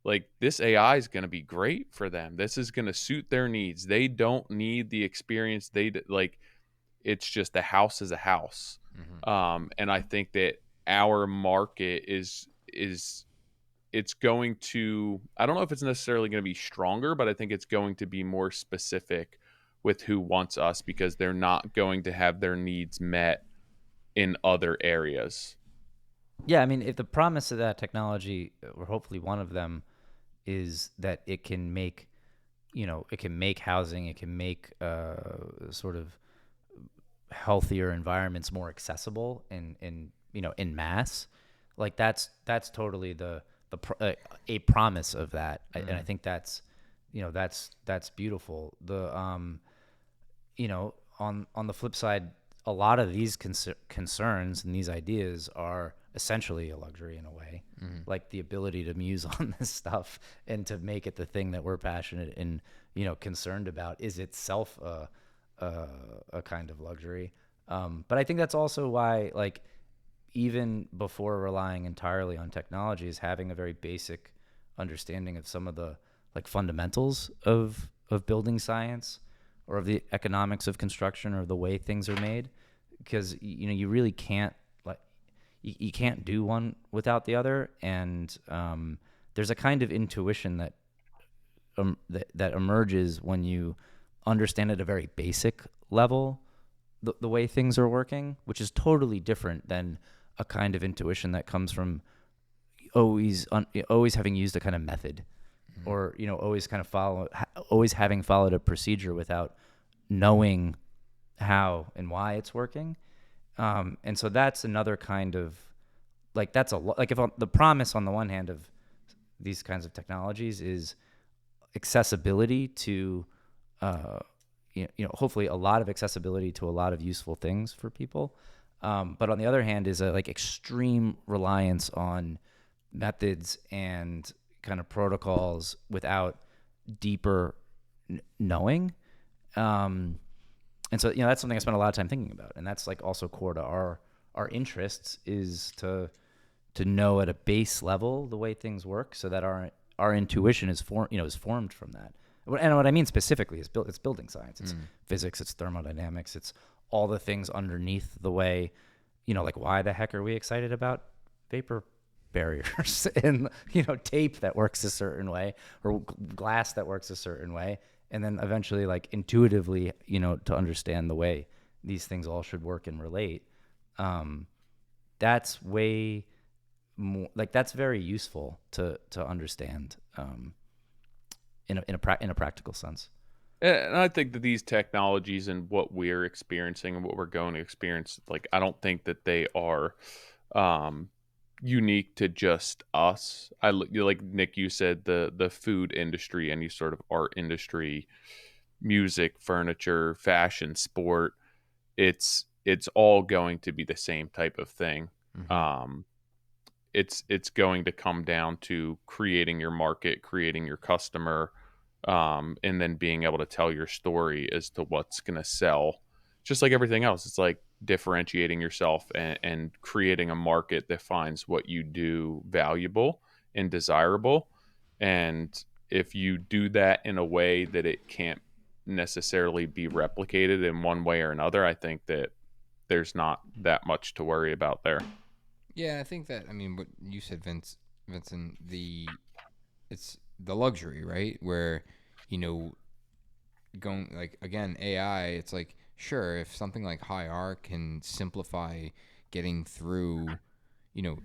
like this AI is going to be great for them. This is going to suit their needs. They don't need the experience. It's just a house is a house. And I think that our market is it's going to, I don't know if it's necessarily going to be stronger, but I think it's going to be more specific with who wants us because they're not going to have their needs met in other areas. Yeah, I mean, if the promise of that technology, or hopefully one of them, is that it can make, housing, it can make sort of healthier environments more accessible in mass, like that's totally a promise of that, and I think that's beautiful. The on the flip side, a lot of these concerns and these ideas are essentially a luxury in a way, like the ability to muse on this stuff and to make it the thing that we're passionate and concerned about is itself a kind of luxury. But I think that's also why, like, even before relying entirely on technology, is having a very basic understanding of some of the like fundamentals of building science or of the economics of construction or the way things are made, because you really can't, like, you can't do one without the other. And there's a kind of intuition that that emerges when you understand at a very basic level the way things are working, which is totally different than a kind of intuition that comes from always having used a kind of method, or always having followed a procedure without knowing how and why it's working. And so that's another kind of like that's a like if the promise on the one hand of these kinds of technologies is accessibility to hopefully a lot of accessibility to a lot of useful things for people, but on the other hand is a like extreme reliance on methods and kind of protocols without deeper knowing. And so that's something I spent a lot of time thinking about, and that's like also core to our interests, is to know at a base level the way things work, so that our intuition is formed from that. And what I mean specifically is it's building science, it's physics, it's thermodynamics, it's all the things underneath the way, like why the heck are we excited about vapor barriers and tape that works a certain way, or glass that works a certain way, and then eventually like intuitively to understand the way these things all should work and relate. That's way more like that's very useful to understand in a practical sense. And I think that these technologies and what we're experiencing and what we're going to experience, like I don't think that they are unique to just us. Like Nick, you said the food industry, any sort of art industry, music, furniture, fashion, sport, it's all going to be the same type of thing. It's going to come down to creating your market, creating your customer, and then being able to tell your story as to what's going to sell. Just like everything else, it's like differentiating yourself and creating a market that finds what you do valuable and desirable. And if you do that in a way that it can't necessarily be replicated in one way or another, I think that there's not that much to worry about there. Yeah, I think that, what you said, Vincent, it's the luxury, right? Where, going, like, again, AI, it's like, sure, if something like high art can simplify getting through,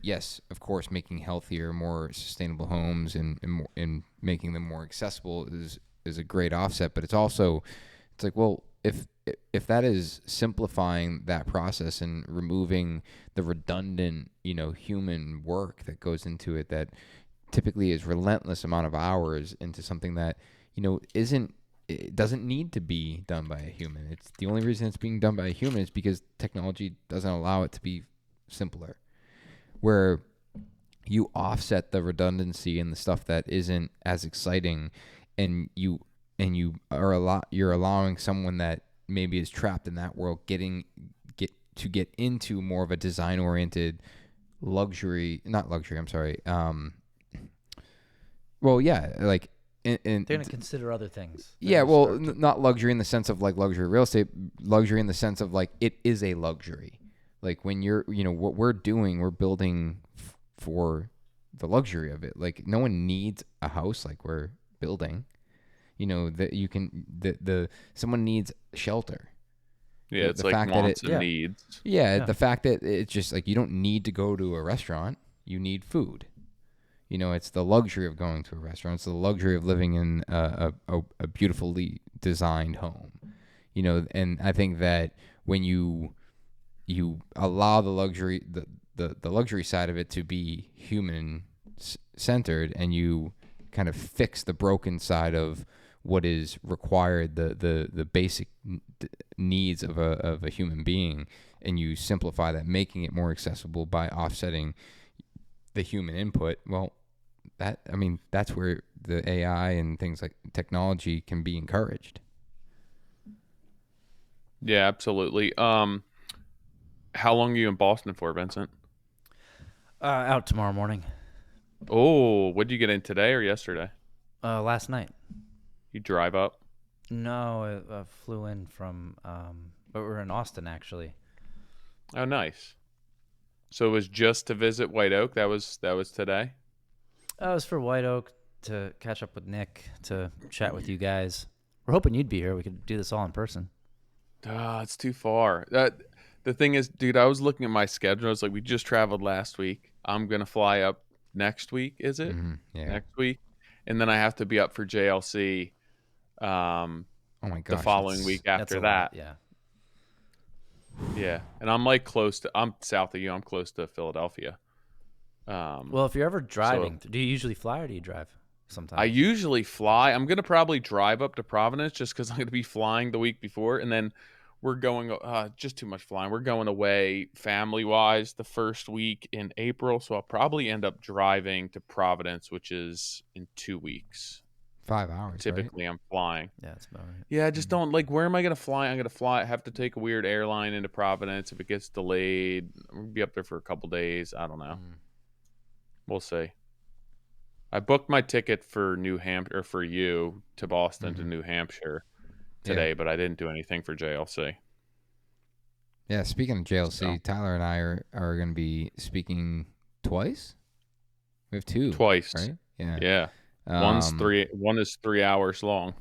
yes, of course, making healthier, more sustainable homes and making them more accessible is a great offset. But it's like, well, if that is simplifying that process and removing the redundant, human work that goes into it, that typically is relentless amount of hours into something that, it doesn't need to be done by a human. It's the only reason it's being done by a human is because technology doesn't allow it to be simpler, where you offset the redundancy and the stuff that isn't as exciting, and you're allowing someone that maybe is trapped in that world get into more of a design oriented They're going to consider other things. Yeah, well, not luxury in the sense of like luxury real estate, luxury in the sense of like it is a luxury. Like when you're, what we're doing, we're building for the luxury of it. Like no one needs a house like we're building. That you can, someone needs shelter. Yeah, it's like wants and needs. Yeah, the fact that it's just like you don't need to go to a restaurant, you need food. It's the luxury of going to a restaurant. It's the luxury of living in a beautifully designed home. And I think that when you allow the luxury the luxury side of it to be human centered, and you kind of fix the broken side of what is required, the basic needs of a human being, and you simplify that, making it more accessible by offsetting the human input. Well, that's where the AI and things like technology can be encouraged. Yeah, absolutely. How long are you in Boston for, Vincent? Out tomorrow morning. Oh, what did you get in today or yesterday? Last night. You drive up? No, I flew in from, but we're in Austin actually. Oh, nice. So it was just to visit White Oak. That was today. It was for White Oak, to catch up with Nick, to chat with you guys. We're hoping you'd be here. We could do this all in person. It's too far. The thing is, dude, I was looking at my schedule. I was like, we just traveled last week. I'm gonna fly up next week. Is it Yeah. next week? And then I have to be up for JLC. Oh my gosh. The following week after that. Yeah. Yeah, and I'm like I'm south of you. I'm close to Philadelphia. Well, if you're ever driving, do you usually fly or do you drive sometimes? I usually fly. I'm going to probably drive up to Providence just because I'm going to be flying the week before. And then we're going, just too much flying. We're going away family-wise the first week in April. So I'll probably end up driving to Providence, which is in 2 weeks. 5 hours, Typically, right? I'm flying. Yeah, that's about right. Yeah, I just don't, like, where am I going to fly? I'm going to fly. I have to take a weird airline into Providence. If it gets delayed, I'm going to be up there for a couple days. I don't know. We'll see. I booked my ticket for New Hampshire, for you, to Boston to New Hampshire today, but I didn't do anything for JLC. Yeah, speaking of JLC, Tyler and I are going to be speaking twice. We have two. Twice. Right? Yeah. Yeah. One is 3 hours long.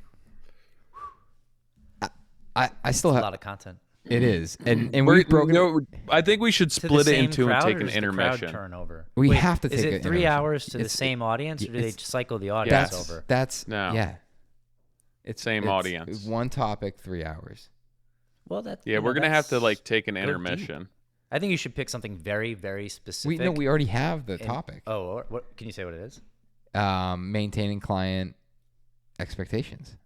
I still A have lot of content. It is, and we've broken. I think we should split it in two and take an intermission. Turnover. We have to take Is an it 3 intermission. hours to the same audience, or do they cycle the audience over? No. Yeah. It's Same audience. One topic, 3 hours. Well, that's we're gonna have to like take an intermission. I think you should pick something very, very specific. We already have the topic. Oh, what can you say? What it is? Maintaining client expectations.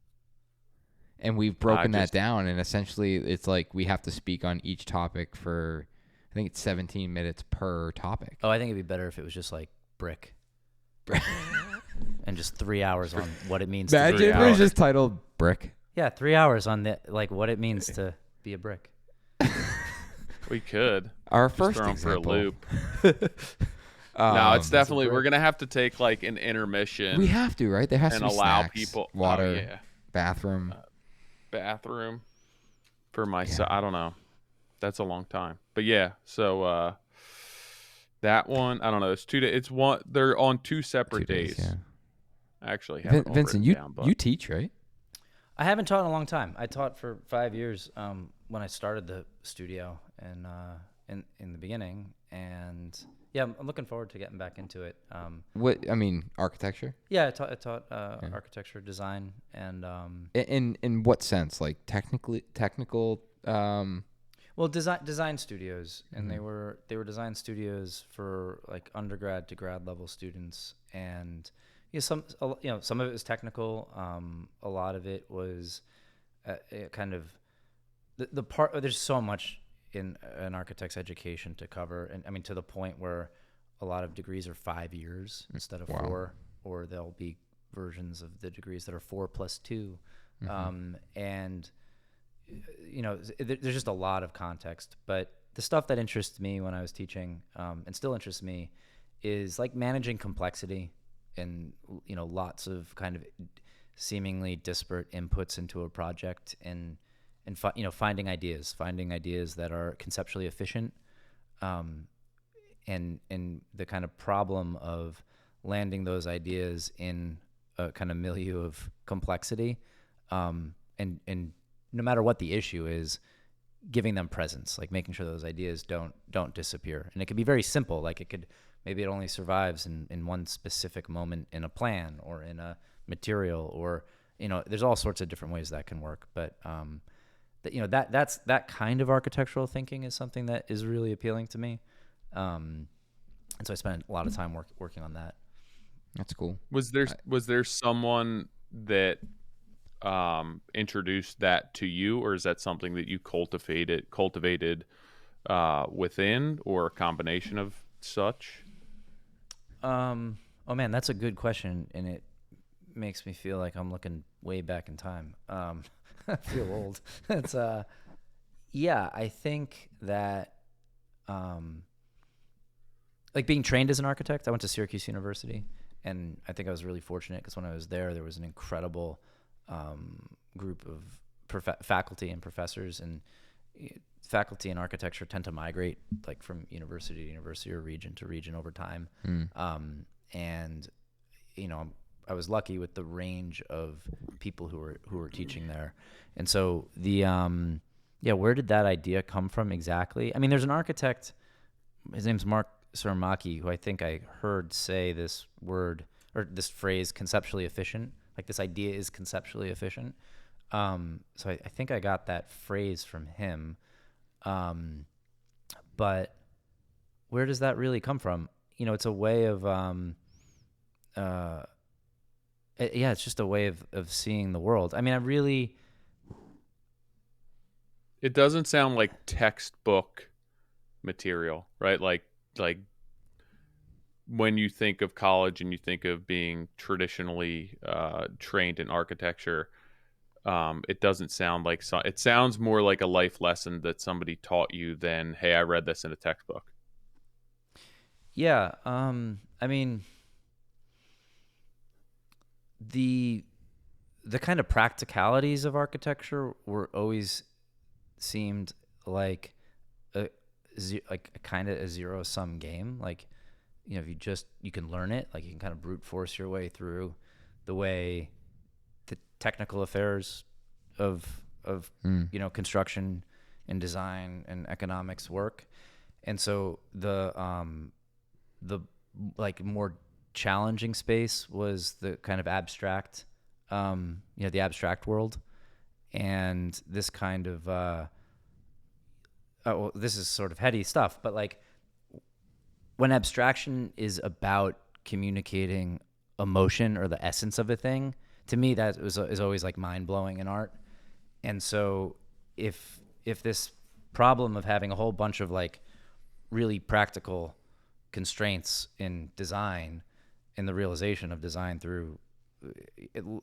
And we've broken that down, and essentially it's like we have to speak on each topic for, I think it's 17 minutes per topic. Oh, I think it'd be better if it was just like brick. And just 3 hours on what it means Imagine to be if it was just titled Brick. Yeah, 3 hours on what it means to be a brick. We could. Our just first throw 'em example. for a loop. No, it's definitely, we're going to have to take like an intermission. We have to, right? There has to be allow snacks, people water, bathroom. Bathroom for my son. I don't know. That's a long time. But yeah, so that one, I don't know. It's 2 days. It's one. They're on 2 separate 2 days. Yeah. Actually, Vincent, you teach, right? I haven't taught in a long time. I taught for 5 years when I started the studio and in the beginning, and yeah, I'm looking forward to getting back into it. Architecture? Yeah, I taught architecture, design, and in what sense? Like technical. Well, design studios, and they were design studios for like undergrad to grad level students, and some of it was technical. A lot of it was kind of the part. There's so much in an architect's education to cover, and I mean to the point where a lot of degrees are 5 years instead of 4, or there'll be versions of the degrees that are 4 plus 2, and there's just a lot of context. But the stuff that interests me when I was teaching, and still interests me, is like managing complexity and lots of kind of seemingly disparate inputs into a project, and finding ideas that are conceptually efficient, and the kind of problem of landing those ideas in a kind of milieu of complexity, and no matter what the issue is, giving them presence, like making sure those ideas don't disappear. And it could be very simple, like maybe it only survives in one specific moment in a plan or in a material, or there's all sorts of different ways that can work. But that kind of architectural thinking is something that is really appealing to me, and so I spent a lot of time working on that. That's cool. Was there someone that introduced that to you, or is that something that you cultivated within, or a combination of such? Oh man, that's a good question, and it makes me feel like I'm looking way back in time. I feel old. It's I think that like being trained as an architect, I went to Syracuse University, and I think I was really fortunate because when I was there was an incredible group of faculty and professors, and faculty in architecture tend to migrate like from university to university or region to region over time. And I'm was lucky with the range of people who were teaching there. And so where did that idea come from exactly? I mean, there's an architect, his name's Mark Saramaki, who I think I heard say this word or this phrase, conceptually efficient. Like, this idea is conceptually efficient. So I think I got that phrase from him. But where does that really come from? You know, it's a way of, it's just a way of seeing the world. I mean, it doesn't sound like textbook material, right? Like when you think of college and you think of being traditionally trained in architecture, it doesn't sound like it sounds more like a life lesson that somebody taught you than, hey, I read this in a textbook. Yeah. I mean, the kind of practicalities of architecture were always seemed like a kind of a zero-sum game. Like, you know, if you can learn it, like you can kind of brute force your way through the way the technical affairs of you know, construction and design and economics work. And so the like more challenging space was the kind of abstract, you know, the abstract world. And this kind of this is sort of heady stuff, but like, when abstraction is about communicating emotion or the essence of a thing, to me that is always like mind-blowing in art. And so if this problem of having a whole bunch of like really practical constraints in design and the realization of design through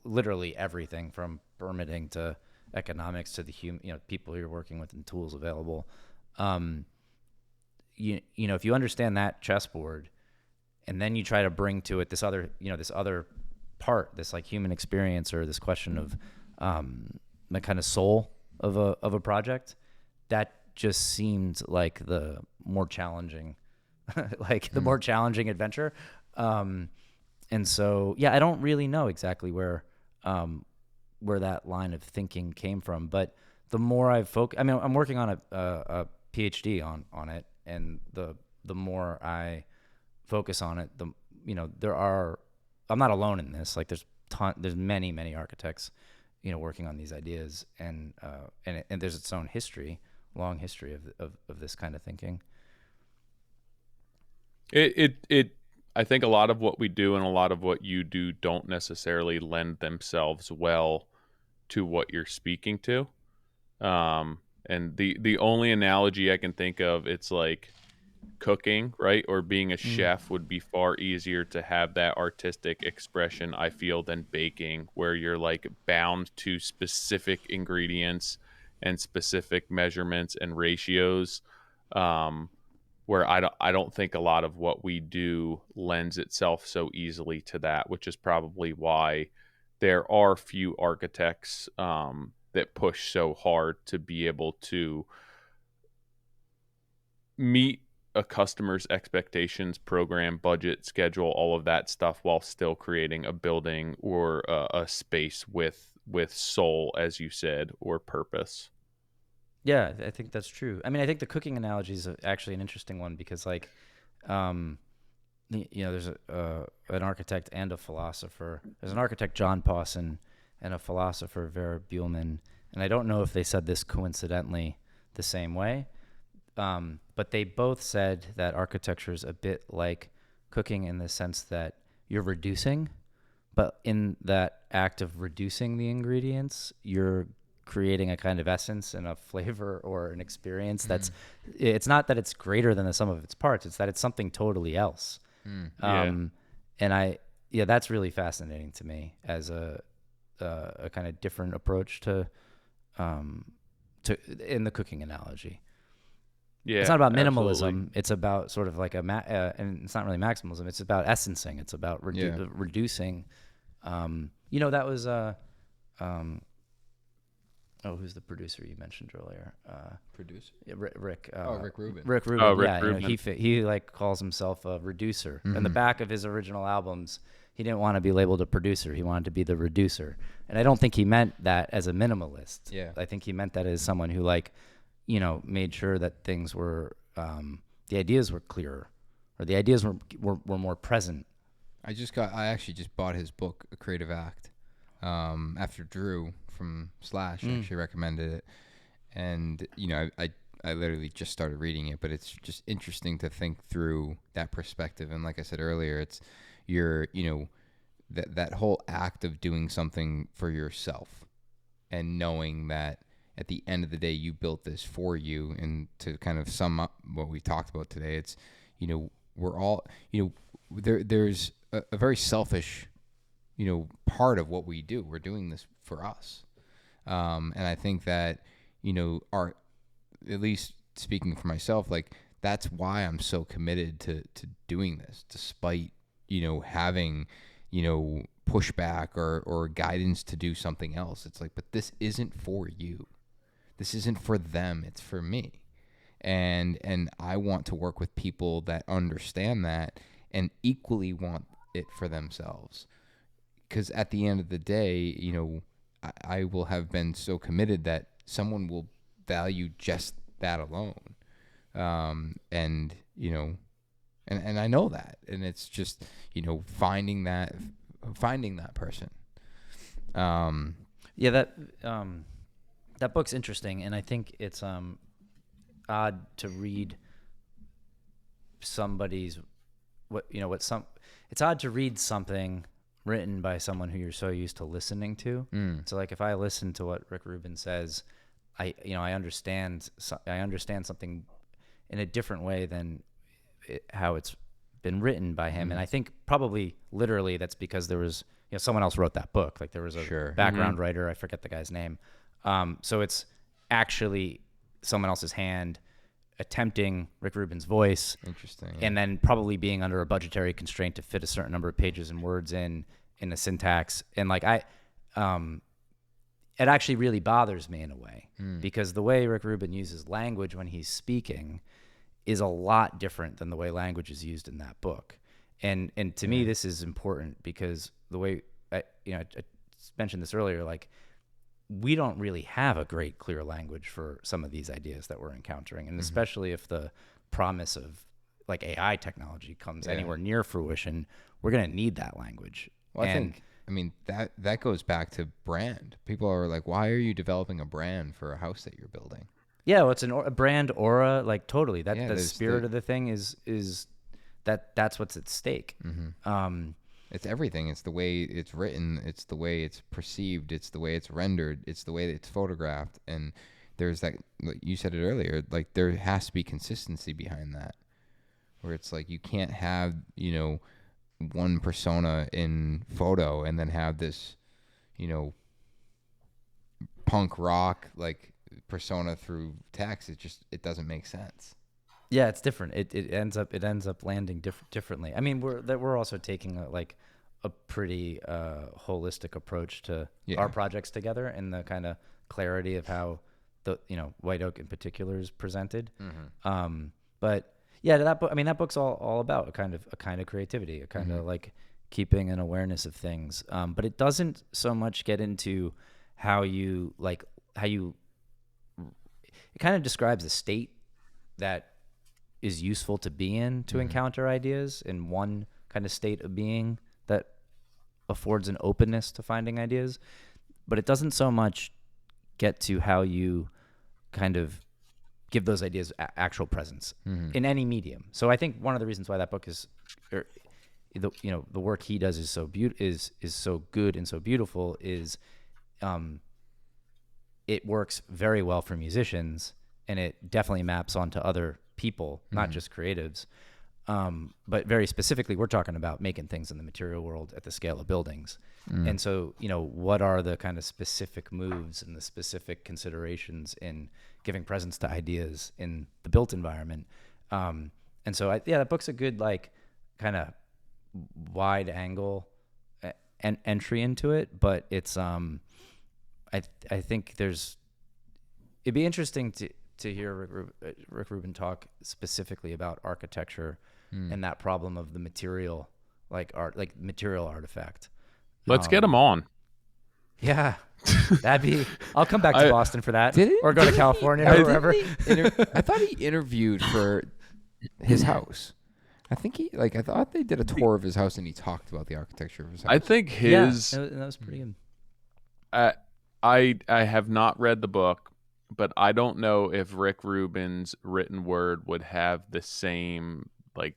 literally everything from permitting to economics to the people you're working with and tools available, you know, if you understand that chessboard and then you try to bring to it this other part, this like human experience or this question of the kind of soul of a project, that just seemed like the more challenging more challenging adventure. And so, yeah, I don't really know exactly where that line of thinking came from, but the more I've I'm working on a PhD on it, and the more I focus on it, I'm not alone in this. Like, there's many architects, you know, working on these ideas, and there's its own long history of this kind of thinking. I think a lot of what we do and a lot of what you do don't necessarily lend themselves well to what you're speaking to. And the only analogy I can think of, it's like cooking, right? Or being a chef would be far easier to have that artistic expression, I feel, than baking, where you're like bound to specific ingredients and specific measurements and ratios. Where I don't think a lot of what we do lends itself so easily to that, which is probably why there are few architects that push so hard to be able to meet a customer's expectations, program, budget, schedule, all of that stuff, while still creating a building or a space with soul, as you said, or purpose. Yeah, I think that's true. I mean, I think the cooking analogy is actually an interesting one because, like, you know, there's an architect and a philosopher. There's an architect, John Pawson, and a philosopher, Vera Buhlman. And I don't know if they said this coincidentally the same way, but they both said that architecture is a bit like cooking in the sense that you're reducing, but in that act of reducing the ingredients, you're creating a kind of essence and a flavor or an experience it's not that it's greater than the sum of its parts, it's that it's something totally else. And that's really fascinating to me as a kind of different approach to in the cooking analogy. It's not about minimalism. Absolutely. It's about sort of like and it's not really maximalism. It's about essencing. It's about reducing. You know, that was who's the producer you mentioned earlier? Producer? Yeah, Rick. Rick Rubin. Rick Yeah, Rubin. You know, he like calls himself a reducer. In the back of his original albums, he didn't want to be labeled a producer. He wanted to be the reducer. And I don't think he meant that as a minimalist. Yeah. I think he meant that as someone who like, you know, made sure that things were, the ideas were clearer, or the ideas were more present. I actually just bought his book, A Creative Act, after Drew from Slash actually recommended it. And, you know, I literally just started reading it, but it's just interesting to think through that perspective. And like I said earlier, it's that whole act of doing something for yourself and knowing that at the end of the day, you built this for you. And to kind of sum up what we talked about today, it's, you know, we're all, you know, there's a very selfish, you know, part of what we do. We're doing this for us. And I think that, you know, at least speaking for myself, like that's why I'm so committed to doing this, despite, you know, having, you know, pushback or guidance to do something else. It's like, but this isn't for you. This isn't for them. It's for me. And I want to work with people that understand that and equally want it for themselves. Because at the end of the day, you know, I will have been so committed that someone will value just that alone. And, you know, and I know that. And it's just, you know, finding that person. Yeah, that book's interesting, and I think it's odd to read somebody's it's odd to read something written by someone who you're so used to listening to. So like if I listen to what Rick Rubin says, I understand something in a different way than how it's been written by him. And I think probably literally that's because there was, you know, someone else wrote that book. Like there was a background writer, I forget the guy's name. So it's actually someone else's hand attempting Rick Rubin's voice. Interesting. Yeah. And then probably being under a budgetary constraint to fit a certain number of pages and words in the syntax. And like it actually really bothers me in a way, because the way Rick Rubin uses language when he's speaking is a lot different than the way language is used in that book. And to me, this is important because the way I mentioned this earlier, like we don't really have a great clear language for some of these ideas that we're encountering. And especially if the promise of like AI technology comes anywhere near fruition, we're going to need that language. Well, I mean, that goes back to brand. People are like, why are you developing a brand for a house that you're building? Yeah, well, it's a brand aura, like totally. That the spirit of the thing is that's what's at stake. It's everything. It's the way it's written. It's the way it's perceived. It's the way it's rendered. It's the way that it's photographed. And there's that, like you said it earlier, like there has to be consistency behind that, where it's like you can't have, you know, one persona in photo and then have this, you know, punk rock like persona through text. It doesn't make sense. Yeah, it's different. It ends up landing differently. I mean, we're also taking a pretty holistic approach to our projects together, and the kind of clarity of how the White Oak in particular is presented. But yeah, that book. I mean, that book's all about a kind of creativity, a kind of like keeping an awareness of things. But it doesn't so much get into how you. It kind of describes a state that is useful to be in to encounter ideas, in one kind of state of being that affords an openness to finding ideas. But it doesn't so much get to how you kind of give those ideas actual presence in any medium. So I think one of the reasons why that book is, the work he does is so so good and so beautiful is, it works very well for musicians, and it definitely maps onto other people, not just creatives. But very specifically, we're talking about making things in the material world at the scale of buildings. And so, what are the kind of specific moves and the specific considerations in giving presence to ideas in the built environment? And so, that book's a good, kind of wide angle entry into it. But it's, I think it'd be interesting to hear Rick Rubin talk specifically about architecture and that problem of the material like art, like material artifact. Let's get him on. Yeah, that'd be. I'll come back to Boston for that, or go to California or wherever. I thought he interviewed for his house. I thought they did a tour of his house and he talked about the architecture of his house. I think his. Yeah, that was pretty good. I have not read the book, but I don't know if Rick Rubin's written word would have the same like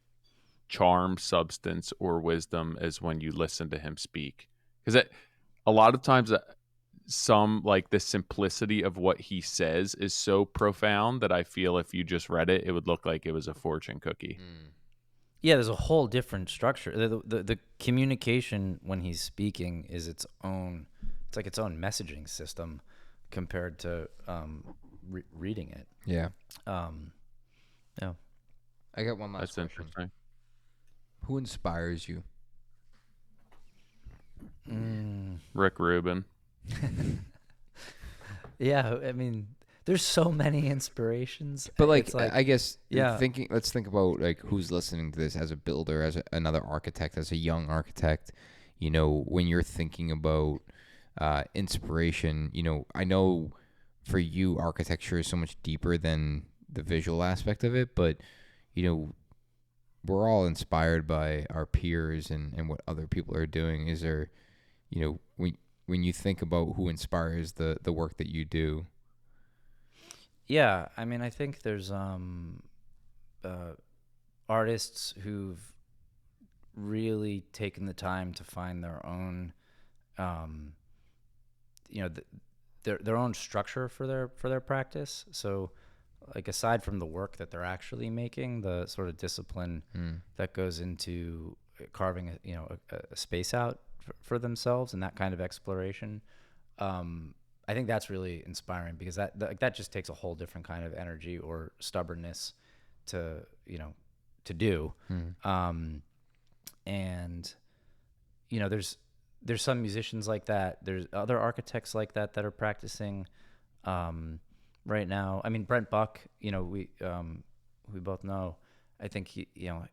charm, substance, or wisdom as when you listen to him speak. Because a lot of times, some like the simplicity of what he says is so profound that I feel if you just read it, it would look like it was a fortune cookie. Yeah, there's a whole different structure. The communication when he's speaking is its own. It's like its own messaging system compared to reading it. Yeah. Yeah. I got one last question. Interesting. Who inspires you? Rick Rubin. Yeah, I mean, there's so many inspirations. But It's I guess yeah. let's think about like who's listening to this as a builder, as another architect, as a young architect. You know, when you're thinking about inspiration, you know, I know for you architecture is so much deeper than the visual aspect of it, but you know, we're all inspired by our peers and what other people are doing. Is there, you know, when you think about who inspires the work that you do? Yeah, I mean, I think there's artists who've really taken the time to find their own, you know, their own structure for their practice. So, like aside from the work that they're actually making, the sort of discipline that goes into carving a space out for themselves and that kind of exploration. I think that's really inspiring because that just takes a whole different kind of energy or stubbornness to do. And you know, there's some musicians like that. There's other architects like that are practicing right now. I mean, Brent Buck, you know, we both know. I think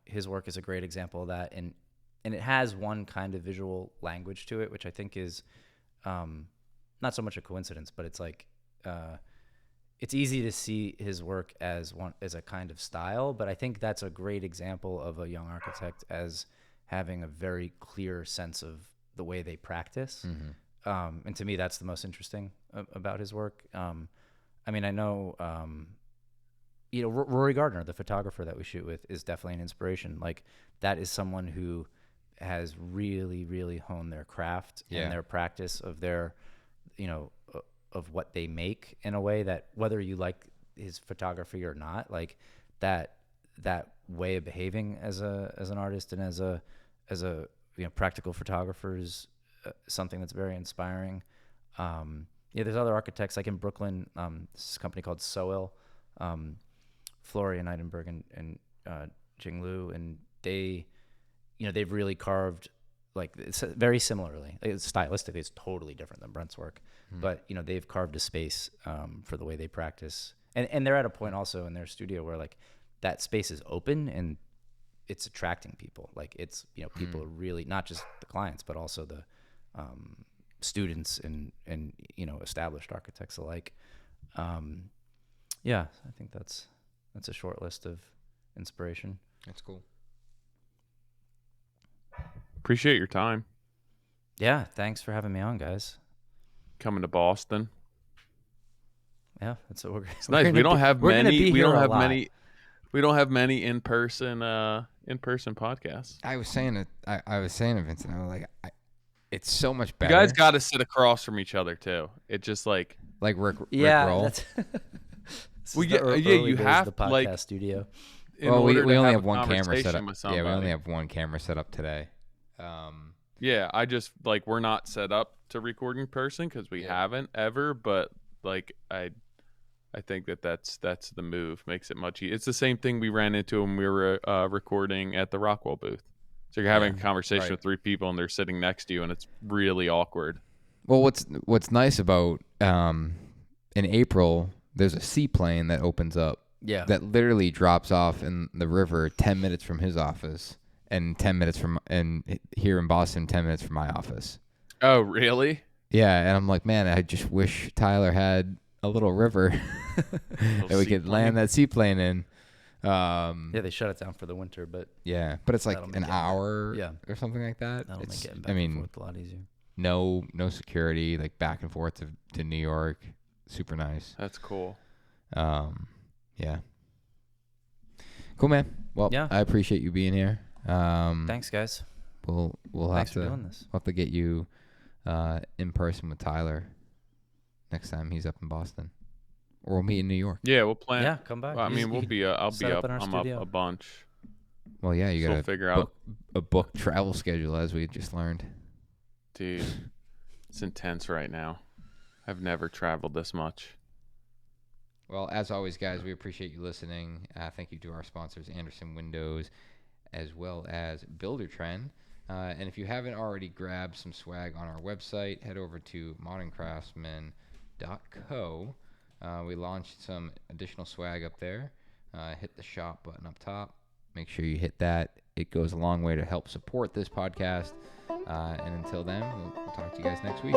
his work is a great example of that, and it has one kind of visual language to it, which I think is not so much a coincidence, but it's like it's easy to see his work as a kind of style. But I think that's a great example of a young architect as having a very clear sense of the way they practice. And to me, that's the most interesting about his work. I mean, I know, Rory Gardner, the photographer that we shoot with, is definitely an inspiration. Like, that is someone who has really, really honed their craft and their practice of their, of what they make in a way that, whether you like his photography or not, like that way of behaving as an artist and as a practical photographer is something that's very inspiring. There's other architects like in Brooklyn. This company called Soil, Florian Eidenberg and Jing Liu, and they've really carved like it's very similarly. Stylistically, it's totally different than Brent's work, but they've carved a space for the way they practice, and they're at a point also in their studio where like that space is open and it's attracting people. Like it's people are really, not just the clients, but also the students and established architects alike. I think that's a short list of inspiration. That's cool. Appreciate your time. Yeah, thanks for having me on, guys. Coming to Boston. Yeah, that's what we're. It's nice. We don't have many. We don't have many in person podcasts. I was saying it. I was saying it, Vincent. I was like, it's so much better. You guys got to sit across from each other too. It just like Rick roll. That's you have the podcast like studio. Well, we only have one camera set up. Yeah, we only have one camera set up today. Yeah, I just like we're not set up to record in person because we haven't ever. But like I think that's the move. Makes it much easier. It's the same thing we ran into when we were recording at the Rockwell booth. So you're having a conversation with three people and they're sitting next to you, and it's really awkward. Well, what's nice about in April, there's a seaplane that opens up. Yeah. That literally drops off in the river 10 minutes from his office. and 10 minutes from here in Boston, 10 minutes from my office. Oh, really? Yeah, and I'm like, man, I just wish Tyler had a little river that we could land that seaplane in. Yeah, they shut it down for the winter, but yeah, but it's like that'll make an it- hour yeah. or something like that. that'll It's, make getting back I and mean, forth a lot easier. no security, like back and forth to New York. Super nice. That's cool. Yeah. Cool, man. Well, Yeah. I appreciate you being here. Thanks, guys. We'll Thanks have for doing this. we'll have to get you in person with Tyler next time he's up in Boston, or we'll meet in New York. Yeah, we'll plan. Yeah, come back. Well, I You mean, just- we'll you be. I'll set be up up. in our I'm up studio. a bunch. Well, yeah, you So gotta figure out, a book travel schedule, as we just learned. dude. It's intense right now. I've never traveled this much. Well, as always, guys, we appreciate you listening. Thank you to our sponsors, Andersen Windows, as well as Buildertrend. And if you haven't already grabbed some swag on our website, head over to moderncraftsman.co. We launched some additional swag up there. Hit the shop button up top. Make sure you hit that. It goes a long way to help support this podcast. And until then, we'll talk to you guys next week.